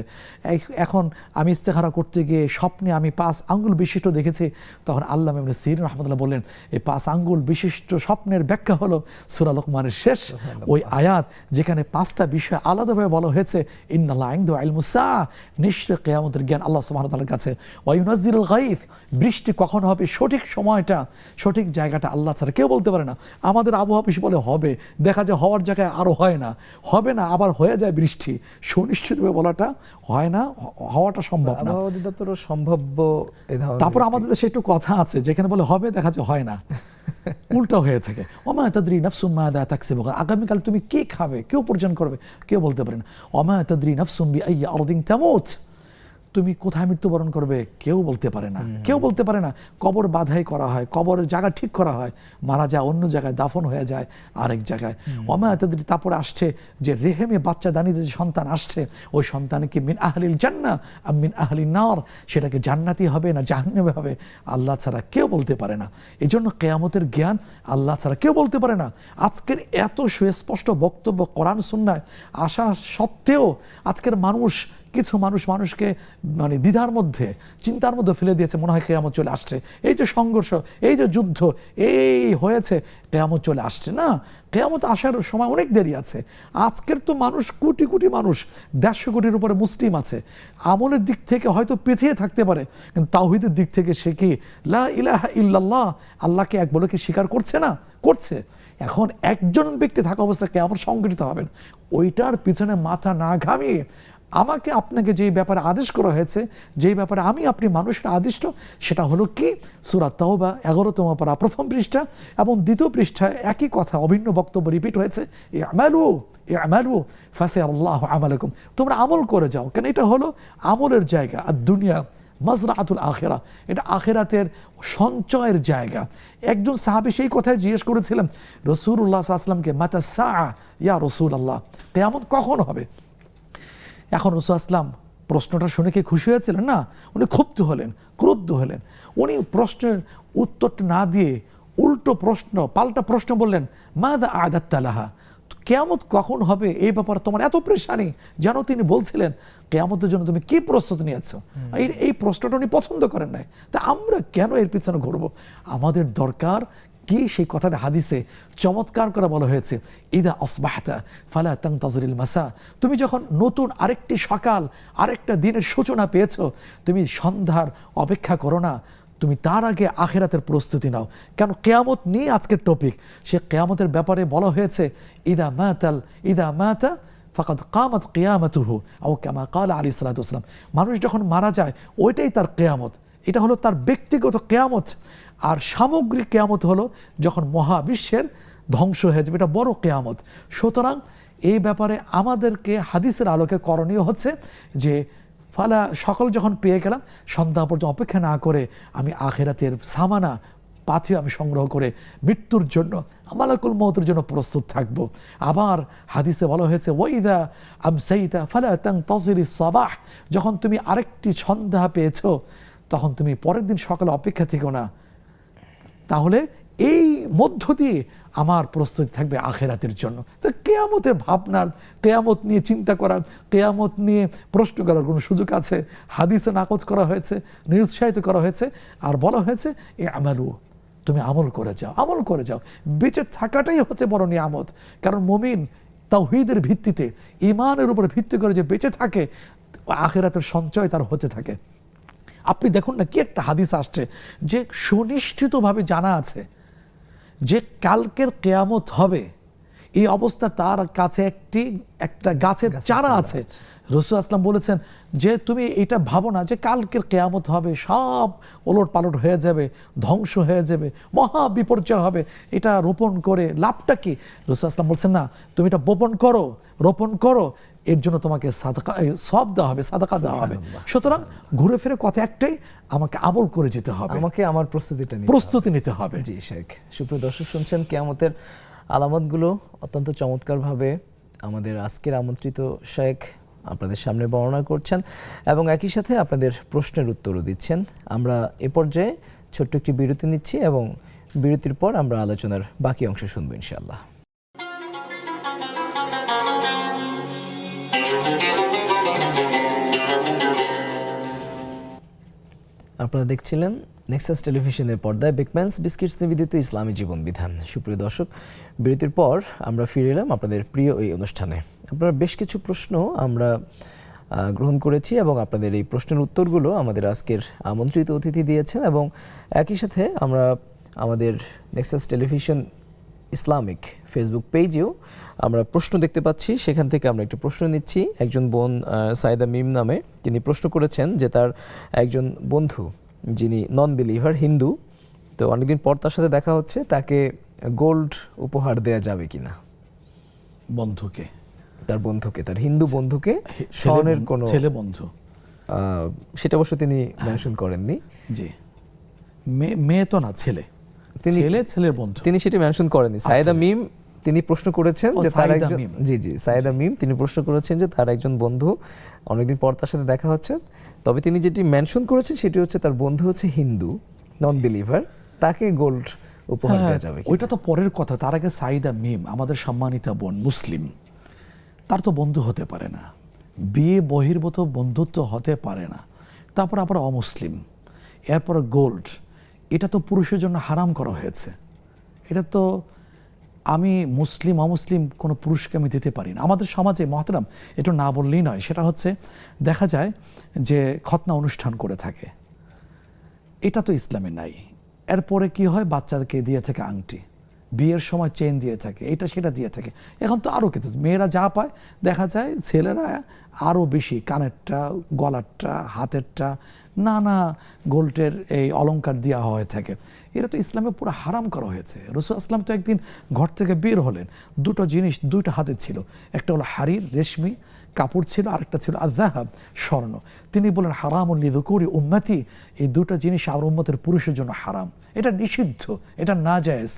এখন আমি ইস্তেখারা করতে গিয়ে স্বপ্নে আমি 5 আঙ্গুল বিশিষ্ট দেখেছি। তখন আল্লামা ইবনে সিরিন রাহমাতুল্লাহ বললেন, এই 5 আঙ্গুল বিশিষ্ট স্বপ্নের ব্যাখ্যা হলো সূরা লুকমানের শেষ ওই আয়াত, যেখানে 5টা বিষয় আলাদাভাবে বলা হয়েছে। ইন্নাল্লাহা ইনদাহু ইলমুস সাআহ, নিশ্চয় কিয়ামতের জ্ঞান আল্লাহ সুবহানাহু ওয়া তাআলার কাছে। ওয়া ইউনাজ্জিলুল গায়থ, বৃষ্টি কখন হবে সঠিক সময়টা, সঠিক জায়গাটা আল্লাহ ছাড়া কেউ বলতে পারে না। আমাদের আবহাওয়া অফিস বলে হবে, দেখা যায় হওয়ার জায়গায় আরো হয় না, হবে না আবার হয়ে যায় বৃষ্টি। সুনিশ্চিতভাবে বলাটা হয় না, হওয়াটা সম্ভব না। সম্ভাব্য। তারপর আমাদের দেশে একটু কথা আছে, যেখানে বলে হবে, দেখা যায় হয় না, উল্টা হয়ে থাকে। ওমা তাদরি নাফসুম মাযা তাকসিবু, আগামীকাল তুমি কি খাবে, কেউ উপার্জন করবে কেউ বলতে পারে না। ওমা তাদরি নাফসুম বিআইয়ি আরদিন তামুত, তুমি কোথায় মৃত্যুবরণ করবে কেউ বলতে পারে না, কেউ বলতে পারে না। কবর বাধাই করা হয়, কবরের জায়গা ঠিক করা হয়, মারা যায় অন্য জায়গায়, দাফন হয়ে যায় আরেক জায়গায়। ওমা তাদের তারপরে আসছে যে রেহেমে বাচ্চা দানিতে যে সন্তান আসছে, ওই সন্তান কি মিন আহলিল জান্নাহ আম মিন আহলিন নার, সেটাকে জান্নাতি হবে না জাহান্নামে হবে, আল্লাহ ছাড়া কেউ বলতে পারে না। এই জন্য কিয়ামতের জ্ঞান আল্লাহ ছাড়া কেউ বলতে পারে না। আজকের এত সুস্পষ্ট বক্তব্য কোরআন সুন্নাহয় আসা সত্ত্বেও আজকের কিছু মানুষকে মানে দ্বিধার মধ্যে, চিন্তার মধ্যে ফেলে দিয়েছে, মনে হয় কিয়ামত চলে আসছে। এই যে সংঘর্ষ, এই যে যুদ্ধ এই হয়েছে, কিয়ামত চলে আসছে না। কিয়ামত আসার সময় অনেক দেরি আছে। আজকের তো মানুষ কোটি কোটি মানুষ, 150 কোটির উপরে মুসলিম আছে। আমলের দিক থেকে হয়তো পিছিয়ে থাকতে পারে, কিন্তু তাওহীদের দিক থেকে সে কি লা ইলাহা ইল্লাল্লাহ, আল্লাহকে এক বলে কি স্বীকার করছে না? করছে। এখন একজন ব্যক্তি থাকা অবস্থায় কিয়ামত সংঘটিত হবেন, ওইটার পিছনে মাথা না ঘামিয়ে আমাকে আপনাকে যেই ব্যাপারে আদেশ করা হয়েছে, যেই ব্যাপারে আমি আপনি মানুষের আদিষ্ট, সেটা হলো কি সূরা তাওবা 11তম পারা 1ম পৃষ্ঠা এবং 2য় পৃষ্ঠায় একই কথা, অভিন্ন বক্তব্য রিপিট হয়েছে, ইআমালু ফাসায়ারাল্লাহু আমালাকুম, তোমরা আমল করে যাও। কেন এটা হলো আমলের জায়গা। আর দুনিয়া মাজরাআতুল আখিরা, এটা আখিরাতের সঞ্চয়ের জায়গা। একজন সাহাবী সেই কথাই জিজ্ঞেস করেছিলেন রাসূলুল্লাহ সাল্লাল্লাহু আলাইহি ওয়াসাল্লামকে, মাতা সাআ ইয়া রাসূলুল্লাহ, কিয়ামত কখন হবে? এখন রাসূল আসলাম প্রশ্নটা শুনে কি খুশি হয়েছিলেন? না, উনি ক্ষুব্ধ হলেন, ক্রুদ্ধ হলেন। উনি প্রশ্নের উত্তরটা না দিয়ে উল্টো প্রশ্ন, পাল্টা প্রশ্ন বললেন, মাযা আ'দাত্তা লাহা, কিয়ামত কখন হবে এই ব্যাপারে তোমার এত পেরেশানি, যেন তিনি বলছিলেন কিয়ামতের জন্য তুমি কি প্রস্তুতি নিয়েছো। এই প্রশ্নটা উনি পছন্দ করেন নাই। তা আমরা কেন এর পিছনে ঘুরবো? আমাদের দরকার কি, সেই কথাটা হাদিসে চমৎকার করে বলা হয়েছে, ইদা আসবাহতা ফালা তানতাজিরিল মাসা, তুমি যখন নতুন আরেকটি সকাল, আরেকটা দিনের সূচনা পেয়েছো, তুমি সন্ধ্যার অপেক্ষা করো না, তুমি তার আগে আখিরাতের প্রস্তুতি নাও। কেন কিয়ামত নিয়ে আজকের টপিক। সে কিয়ামতের ব্যাপারে বলা হয়েছে, ইদা মাতা ফাকাদ কামাত কিয়ামাতুহু আও কামা ক্বালা আলাইহিস সালাতু ওয়াসসালাম, মানুষ যখন মারা যায় ওইটাই তার কিয়ামত। এটা হলো তার ব্যক্তিগত কিয়ামত। আর সামগ্রিক কিয়ামত হলো যখন মহাবিশ্বের ধ্বংস হয়ে যাবে, এটা বড় কিয়ামত। সুতরাং এই ব্যাপারে আমাদেরকে হাদিসের আলোকে করণীয় হচ্ছে যে ফালা, সকাল যখন পেয়ে গেলাম, সন্ধ্যা পর্যন্ত অপেক্ষা না করে আমি আখিরাতের সামানা পাথেয় আমি সংগ্রহ করে মৃত্যুর জন্য, মালাকুল মউতের জন্য প্রস্তুত থাকব। আবার হাদিসে বলা হয়েছে, ওয়াইদা আমসাইতা ফালা তানতাজিরিস সাবাহ, যখন তুমি আরেকটি সন্ধ্যা পেয়েছো তখন তুমি পরের দিন সকালে অপেক্ষা থেকো না। তাহলে এই মধ্য দিয়ে আমার প্রস্তুতি থাকবে আখিরাতের জন্য। তো কিয়ামতের ভাবনার, কিয়ামত নিয়ে চিন্তা করার, কিয়ামত নিয়ে প্রশ্ন করার কোনো সুযোগ আছে? হাদিসে নাকচ করা হয়েছে, নিরুৎসাহিত করা হয়েছে, আর বলা হয়েছে আমালু, তুমি আমল করে যাও, আমল করে যাও। বেঁচে থাকাটাই হচ্ছে বড় নিয়ামত। কারণ মুমিন তাওহীদের ভিত্তিতে, ঈমানের উপর ভিত্তি করে যে বেঁচে থাকে, আখিরাতের সঞ্চয় তার হতে থাকে। আপনি দেখুন না, কি একটা হাদিস আসছে যে সুনিশ্চিতভাবে জানা আছে যে কালকের কিয়ামত হবে, এই অবস্থা তার কাছে একটা গাছের চারা আছে। রাসূল আসলাম বলেছেন যে তুমি এটা ভাবো না যে কালকের কিয়ামত হবে, সব ওলট পালট হয়ে যাবে, ধ্বংস হয়ে যাবে, মহা বিপর্যয় হবে, এটা রোপণ করে লাভটা কি? রাসূল আসলাম বলছেন না, তুমি এটা রোপণ করো, এর জন্য তোমাকে সাদাকা, সওয়াব দেওয়া হবে, সাদাকা দেওয়া হবে। সুতরাং ঘুরে ফিরে কথা একটাই, আমাকে আমল করে যেতে হবে, আমাকে আমার প্রস্তুতি নিতে হবে। জি শেখ। সুপ্রিয় দর্শক, শুনছেন কিয়ামতের আলামতগুলো অত্যন্ত চমৎকারভাবে আমাদের আজকের আমন্ত্রিত শেখ আপনাদের সামনে বর্ণনা করছেন এবং একই সাথে আপনাদের প্রশ্নের উত্তরও দিচ্ছেন। আমরা এ পর্যায়ে ছোট্ট একটি বিরতি নিচ্ছি এবং বিরতির পর আমরা আলোচনার বাকি অংশ শুনবো ইনশাআল্লাহ। আপনারা দেখছিলেন নেক্সাস টেলিভিশনের পর্দায় বিগম্যানস বিস্কিটস নিবেদিত ইসলামী জীবন বিধান। সুপ্রিয় দর্শক, বিরতির পর আমরা ফিরে এলাম আপনাদের প্রিয় এই অনুষ্ঠানে। আপনারা বেশ কিছু প্রশ্ন আমরা গ্রহণ করেছি এবং আপনাদের এই প্রশ্নের উত্তরগুলো আমাদের আজকের আমন্ত্রিত অতিথি দিয়েছেন এবং একই সাথে আমরা আমাদের নেক্সাস টেলিভিশন ইসলামিক ফেসবুক পেজেও আমরা প্রশ্ন দেখতে পাচ্ছি, সেখান থেকে আমরা একটা প্রশ্ন নিচ্ছি। একজন বোন সাইদা মিম নামে, তিনি প্রশ্ন করেছেন যে তার একজন বন্ধু যিনি নন বিলিভার, হিন্দু, তো অনেকদিন পর তার সাথে দেখা হচ্ছে, তাকে গোল্ড উপহার দেয়া যাবে কিনা? বন্ধুকে, তার হিন্দু বন্ধুকে স্বর্ণের কোনো ছেলে বন্ধু, সেটা অবশ্য তিনি মেনশন করেননি। জি, মেয়ে তো না, ছেলে, ছেলের বন্ধু। তিনি সেটা মেনশন করেননি। সাইদা মিম তিনি প্রশ্ন করেছেন যে তার একজন, জি সাইদা মিম তিনি প্রশ্ন করেছেন যে তার একজন বন্ধু, অনেকদিন পর তার সাথে দেখা হচ্ছে। তবে তিনি যেটি মেনশন করেছেন সেটি হচ্ছে তার বন্ধু হচ্ছে হিন্দু, নন বিলিভার, তাকে গোল্ড উপহার দেওয়া যাবে। ওইটা তো পরের কথা। তার আগে সাইদা মিম আমাদের সম্মানিতা বোন, মুসলিম, তার তো বন্ধু হতে পারে না, বিয়ে বহির্ভূত বন্ধুত্ব হতে পারে না। তারপর আবার অমুসলিম, এরপর গোল্ড, এটা তো পুরুষের জন্য হারাম করা হয়েছে। এটা তো আমি মুসলিম অমুসলিম কোনো পুরুষকে আমি দিতে পারি না। আমাদের সমাজে মহতারাম, এটা না বললেই নয়, সেটা হচ্ছে দেখা যায় যে খতনা অনুষ্ঠান করে থাকে, এটা তো ইসলামে নাই। এরপরে কি হয়, বাচ্চাকে দিয়ে থাকে আংটি, বিয়ের সময় চেন দিয়ে থাকে, এটা সেটা দিয়ে থাকে। এখন তো আরও কিছু, মেয়েরা যা পায় দেখা যায় ছেলেরা আরও বেশি, কানেরটা, গলারটা, হাতেরটা, নানা গোল্ডের এই অলংকার দেওয়া হয়ে থাকে। এটা তো ইসলামে পুরো হারাম করা হয়েছে। রাসূল আসলাম তো একদিন ঘর থেকে বের হলেন, দুটো জিনিস দুইটা হাতে ছিল, একটা হলো হারির রেশমি কাপড় ছিল, আরেকটা ছিল আয-যাহাব স্বর্ণ। তিনি বলেন হারামুন লিযুকুরি উম্মতি, এই দুটো জিনিস আমার উম্মতের পুরুষের জন্য হারাম, এটা নিষিদ্ধ, এটা নাজায়েজ।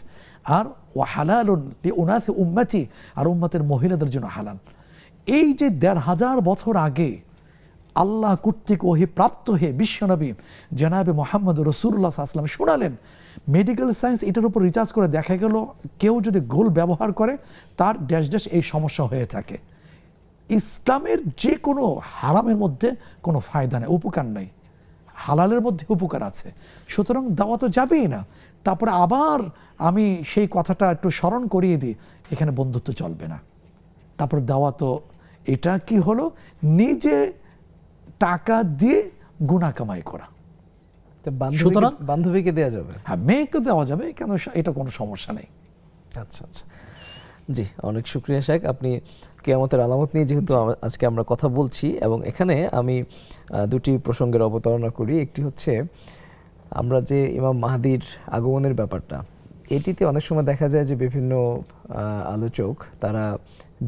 আর ওয়া হালালুন লিউনাসি উম্মতি, আর উম্মতের মহিলাদের জন্য হালাল। এই যে ১৫০০ বছর আগে আল্লাহ কর্তৃক ওহী প্রাপ্ত হয়ে বিশ্বনবী জনাবে মুহাম্মদ রাসূলুল্লাহ সাল্লাল্লাহু আলাইহি ওয়াসাল্লাম শোনালেন, মেডিকেল সায়েন্স এটার উপর রিসার্চ করে দেখা গেল কেউ যদি গোল ব্যবহার করে তার ড্যাশ ড্যাশ এই সমস্যা হয়ে থাকে। ইসলামের যে কোনো হারামের মধ্যে কোনো ফায়দা নেই, উপকার নেই, হালালের মধ্যে উপকার আছে। সুতরাং দাওয়া তো যাবেই না। তারপরে আবার আমি সেই কথাটা একটু স্মরণ করিয়ে দিই, এখানে বন্ধুত্ব চলবে না। তারপর দাওয়া তো এটা কি হলো, নিজে টাকা দিয়ে গুনাহ কামাই করা। সুতরাং বান্ধবীকে দেওয়া যাবে, হ্যাঁ মেয়েকে দেওয়া যাবে, কেন এটা কোনো সমস্যা নেই। আচ্ছা আচ্ছা, জি অনেক শুকরিয়া শেখ। আপনি কিয়ামতের আলামত নিয়ে যেহেতু আজকে আমরা কথা বলছি, এবং এখানে আমি দুটি প্রসঙ্গের অবতারণা করি। একটি হচ্ছে আমরা যে ইমাম মাহদির আগমনের ব্যাপারটা, এটিতে অনেক সময় দেখা যায় যে বিভিন্ন আলোচক তারা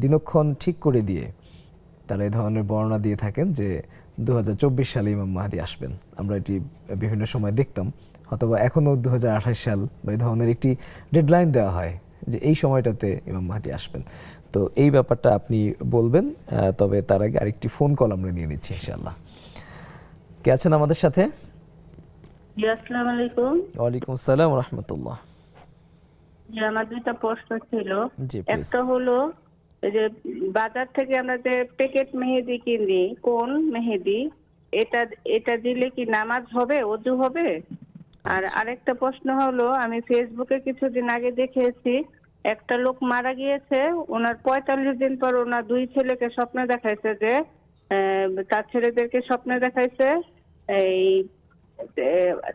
দিনক্ষণ ঠিক করে দিয়ে তারা এই ধরনের বর্ণনা দিয়ে থাকেন যে 2024 সালে ইমাম মাহদি আসবেন। আমরা এটি বিভিন্ন সময় দেখতাম, অথবা এখনও 2028 সাল বা এই ধরনের একটি ডেডলাইন দেওয়া হয় যে এই সময়টাতে ইমাম মাহদি আসবেন। তো এই ব্যাপারটা আপনি বলবেন, তবে তার আগে আরেকটি ফোন কল আমরা নিয়ে নিচ্ছি ইনশাআল্লাহ। কে আছেন আমাদের সাথে? আসসালামু আলাইকুম। ওয়ালাইকুম আসসালাম ওয়া রাহমাতুল্লাহ। আমার দুইটা প্রশ্ন ছিল। জি, please। একটা হলো এই যে বাজার থেকে আমরা যে প্যাকেট মেহেদি কিনি, কোন মেহেদি, এটা দিলে কি নামাজ হবে, ওযু হবে? আর আরেকটা প্রশ্ন হলো, আমি ফেসবুকে কিছুদিন আগে দেখেছি একটা লোক মারা গিয়েছে, ওনার ৪৫ দিন পর ওনার ২ ছেলেকে স্বপ্নে দেখাইছে যে তার ছেলেদেরকে স্বপ্নে দেখাইছে এই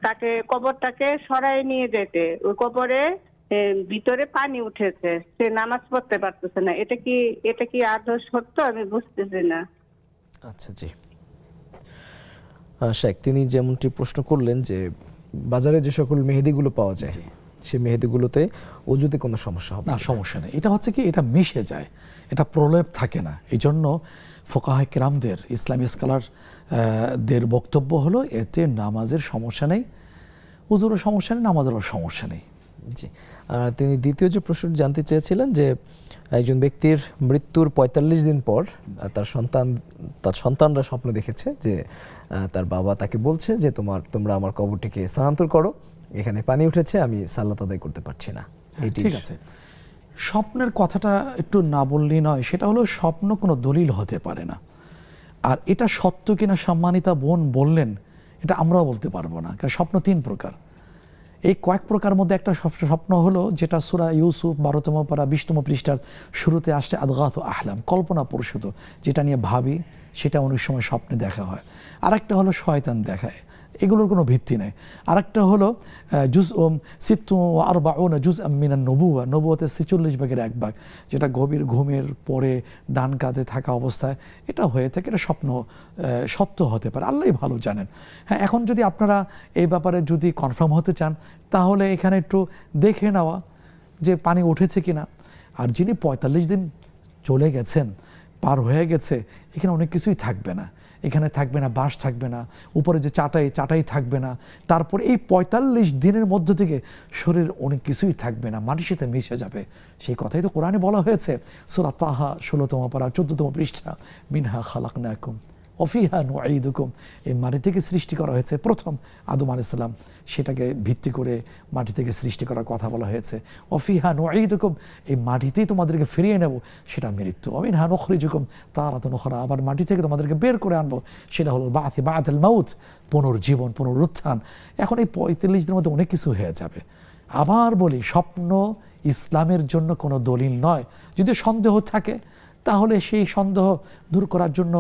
তাকে কবরটাকে সরাই নিয়ে যেতে, ওই কবরে ভিতরে পানি উঠেছে, সে নামাজ পড়তে পারতেছে না। এটা কি আদৌ সত্য? আমি বুঝতেছি না। আচ্ছা জি শেখ, তিনি যেমনটি প্রশ্ন করলেন যে বাজারে যে সকল মেহেদিগুলো পাওয়া যায় সেই মেহেদিগুলোতে ওযুতে কোনো সমস্যা হবে না? সমস্যা নেই। এটা হচ্ছে কি, এটা মিশে যায়, এটা প্রলেপ থাকে না। এই জন্য ফুকাহায়ে কেরামদের, ইসলামী স্কলার দের বক্তব্য হলো এতে নামাজের সমস্যা নেই, ওযুরও সমস্যা নেই, নামাজেরও সমস্যা নেই। জি, তিনি দ্বিতীয় যে প্রশ্ন জানতে চেয়েছিলেন যে একজন ব্যক্তির মৃত্যুর ৪৫ দিন পর তার সন্তানরা স্বপ্ন দেখেছে যে তার বাবা তাকে বলছে যে তোমরা আমার কবরটিকে স্থানান্তর করো, এখানে পানি উঠেছে, আমি সালাত আদায় করতে পারছি না। ঠিক আছে, স্বপ্নের কথাটা একটু না বললেই নয়। সেটা হলো স্বপ্ন কোনো দলিল হতে পারে না। আর এটা সত্য কিনা সম্মানিতা বোন বললেন, এটা আমরাও বলতে পারবো না, কারণ স্বপ্ন ৩ প্রকার। এই কয়েক প্রকার মধ্যে একটা স্বপ্ন হলো যেটা সূরা ইউসুফ ১২তম পারা ২০তম পৃষ্ঠার শুরুতে আসছে, আদগাথু আহলাম, কল্পনা প্রসূত, যেটা নিয়ে ভাবি সেটা অনেক সময় স্বপ্নে দেখা হয়। আরেকটা হলো শয়তান দেখায়, এগুলোর কোনো ভিত্তি নেই। আরেকটা হলো সিত্তু আরবাউনা জুজআম মিনান নবুওয়া, নবুয়তে ৪৬ ভাগের ১ ভাগ, যেটা গভীর ঘুমের পরে ডান কাঁধে থাকা অবস্থায় এটা হয়ে থাকে। এটা স্বপ্ন সত্য হতে পারে, আল্লাহই ভালো জানেন। হ্যাঁ, এখন যদি আপনারা এই ব্যাপারে যদি কনফার্ম হতে চান তাহলে এখানে একটু দেখে নেওয়া যে পানি উঠেছে কিনা। আর যিনি ৪৫ দিন চলে গেছেন, পার হয়ে গেছে, এখানে অনেক কিছুই থাকবে না। এখানে থাকবে না, বাঁশ থাকবে না, উপরে যে চাটাই থাকবে না। তারপর এই ৪৫ দিনের মধ্য থেকে শরীর অনেক কিছুই থাকবে না, মাটির সাথে মিশে যাবে। সেই কথাই তো কোরআনে বলা হয়েছে, সূরা তাহা ১৬তম পারা ১৪তম পৃষ্ঠা, মিনহা খালাকনাকুম অফিহা নুঈদুকুম। এই মাটি থেকে সৃষ্টি করা হয়েছে প্রথম আদম আলাইহিস সালাম, সেটাকে ভিত্তি করে মাটি থেকে সৃষ্টি করার কথা বলা হয়েছে। অফিহা নুঈদুকুম, এই মাটিতেই তোমাদেরকে ফিরিয়ে নেব, সেটা মৃত্যু। অমিনহা নুখরিজুকুম তারাতান উখরা, আবার মাটি থেকে তোমাদেরকে বের করে আনবো, সেটা হলো বা'থি বা'দাল মাউত, পুনর্জীবন, পুনরুত্থান। এখন এই ৪৫ দিনের মধ্যে অনেক কিছু হয়ে যাবে। আবার বলি, স্বপ্ন ইসলামের জন্য কোনো দলিল নয়। যদি সন্দেহ থাকে তাহলে সেই সন্দেহ দূর করার জন্য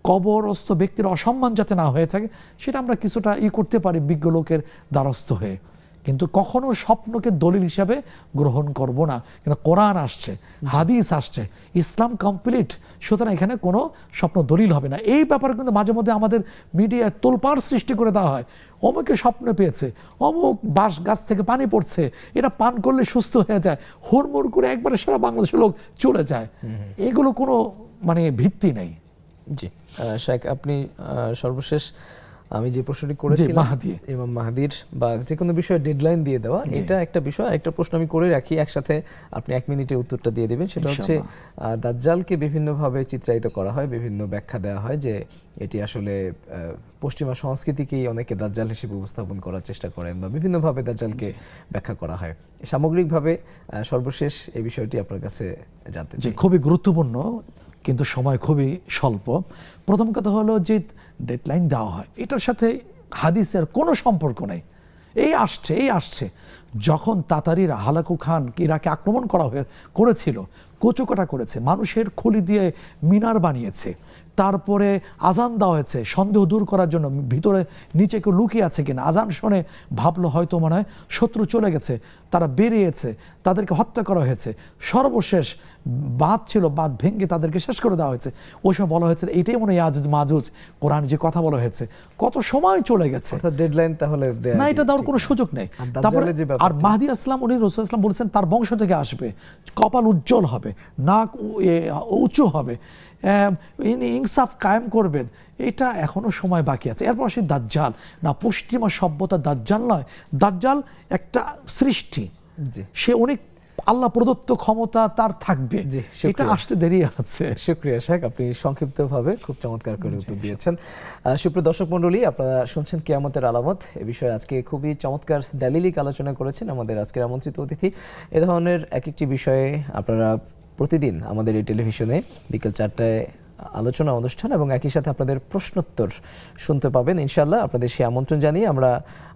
কবরস্থ ব্যক্তির অসম্মান যাতে না হয়ে থাকে সেটা আমরা কিছুটা করতে পারি বিজ্ঞ লোকের দ্বারস্থ হয়ে, কিন্তু কখনো স্বপ্নকে দলিল হিসাবে গ্রহণ করব না। কিন্তু কোরআন আসছে, হাদিস আসছে, ইসলাম কমপ্লিট, সুতরাং এখানে কোনো স্বপ্ন দলিল হবে না। এই ব্যাপারে কিন্তু মাঝে মধ্যে আমাদের মিডিয়ায় তোলপাড় সৃষ্টি করে দেওয়া হয়, অমুকে স্বপ্ন পেয়েছে, অমুক বাঁশ গাছ থেকে পানি পড়ছে, এটা পান করলে সুস্থ হয়ে যায়, হুড়মুড় করে একবারে সারা বাংলাদেশের লোক চলে যায়। এগুলো কোনো ভিত্তি নেই। জি শাইখ, আপনি সর্বশেষ আমি যে প্রশ্নটি করেছিলাম ইমাম মাহদির বা যে কোনো বিষয়ে ডেডলাইন দিয়ে দেওয়া, এটা একটা বিষয়। একটা প্রশ্ন আমি করে রাখি, একসাথে আপনি 1 মিনিটে উত্তরটা দিয়ে দেবেন। সেটা হচ্ছে দাজ্জালকে বিভিন্নভাবে চিত্রায়িত করা হয়, বিভিন্ন ব্যাখ্যা দেওয়া হয় যে এটি আসলে পশ্চিমা সংস্কৃতিকেই অনেকে দাজ্জাল হিসেবে উপস্থাপন করার চেষ্টা করেন বা বিভিন্নভাবে দাজ্জালকে ব্যাখ্যা করা হয়। সামগ্রিকভাবে সর্বশেষ এই বিষয়টি আপনার কাছে জানতে চাই। খুবই গুরুত্বপূর্ণ, কিন্তু সময় খুবই স্বল্প। প্রথম কথা হলো যে ডেডলাইন দেওয়া হয়, এটার সাথে হাদিসের কোনো সম্পর্ক নেই। এই আসছে যখন তাতারিরা হালাকু খান ইরাকে আক্রমণ করেছিল, কচুকাটা করেছে, মানুষের খুলি দিয়ে মিনার বানিয়েছে, তারপরে আজান দেওয়া হয়েছে সন্দেহ দূর করার জন্য, ভিতরে নিচে কেউ লুকিয়ে আছে কিনা। আজান শুনে ভাবলো হয়তো মনে হয় শত্রু চলে গেছে, তারা বেরিয়েছে, তাদেরকে হত্যা করা হয়েছে। সর্বশেষ বাঁধ ছিল, বাঁধ ভেঙে তাদেরকে শেষ করে দেওয়া হয়েছে। ওই সময় বলা হয়েছে এইটাই মনে হয় ইয়াজুজ মাজুজ, কোরআন যে কথা বলা হয়েছে, কত সময় চলে গেছে। ডেডলাইন তাহলে না, এটা দেওয়ার কোনো সুযোগ নেই। তারপরে আর মাহদী আসলাম, উনি রাসূল সাল্লাল্লাহু বলেছেন তার বংশ থেকে আসবে, কপাল উজ্জ্বল হবে, নাক উঁচু হবে, ইনি ইনসাফ কায়েম করবেন। এটা এখনো সময় বাকি আছে। এরপর আসে দাজ্জাল। না, পশ্চিমা সভ্যতা দাজ্জাল নয়, দাজ্জাল একটা সৃষ্টি, সে অনেক আল্লাহ প্রদত্ত ক্ষমতা তার থাকবে, এটা আসতে দেরি আছে। শুকরিয়া শেখ, আপনি সংক্ষিপ্তভাবে খুব চমৎকার করে উত্তর দিয়েছেন। সুপ্রিয় দর্শক মণ্ডলী, আপনারা শুনছেন কিয়ামতের আলামত। এ বিষয়ে আজকে খুবই চমৎকার দালিলিক আলোচনা করেছেন আমাদের আজকের আমন্ত্রিত অতিথি। এ ধরনের এক একটি বিষয়ে আপনারা প্রতিদিন আমাদের এই টেলিভিশনে বিকেল 4টায় আলোচনা অনুষ্ঠান এবং একই সাথে আপনাদের প্রশ্নোত্তর শুনতে পাবেন ইনশাআল্লাহ। আপনাদের সেই আমন্ত্রণ জানিয়ে আমরা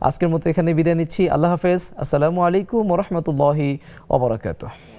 আজকের মতো এখানে বিদায় নিচ্ছি। আল্লাহ হাফেজ। আসসালামু আলাইকুম ওয়া রাহমাতুল্লাহি ওয়া বারাকাতুহু।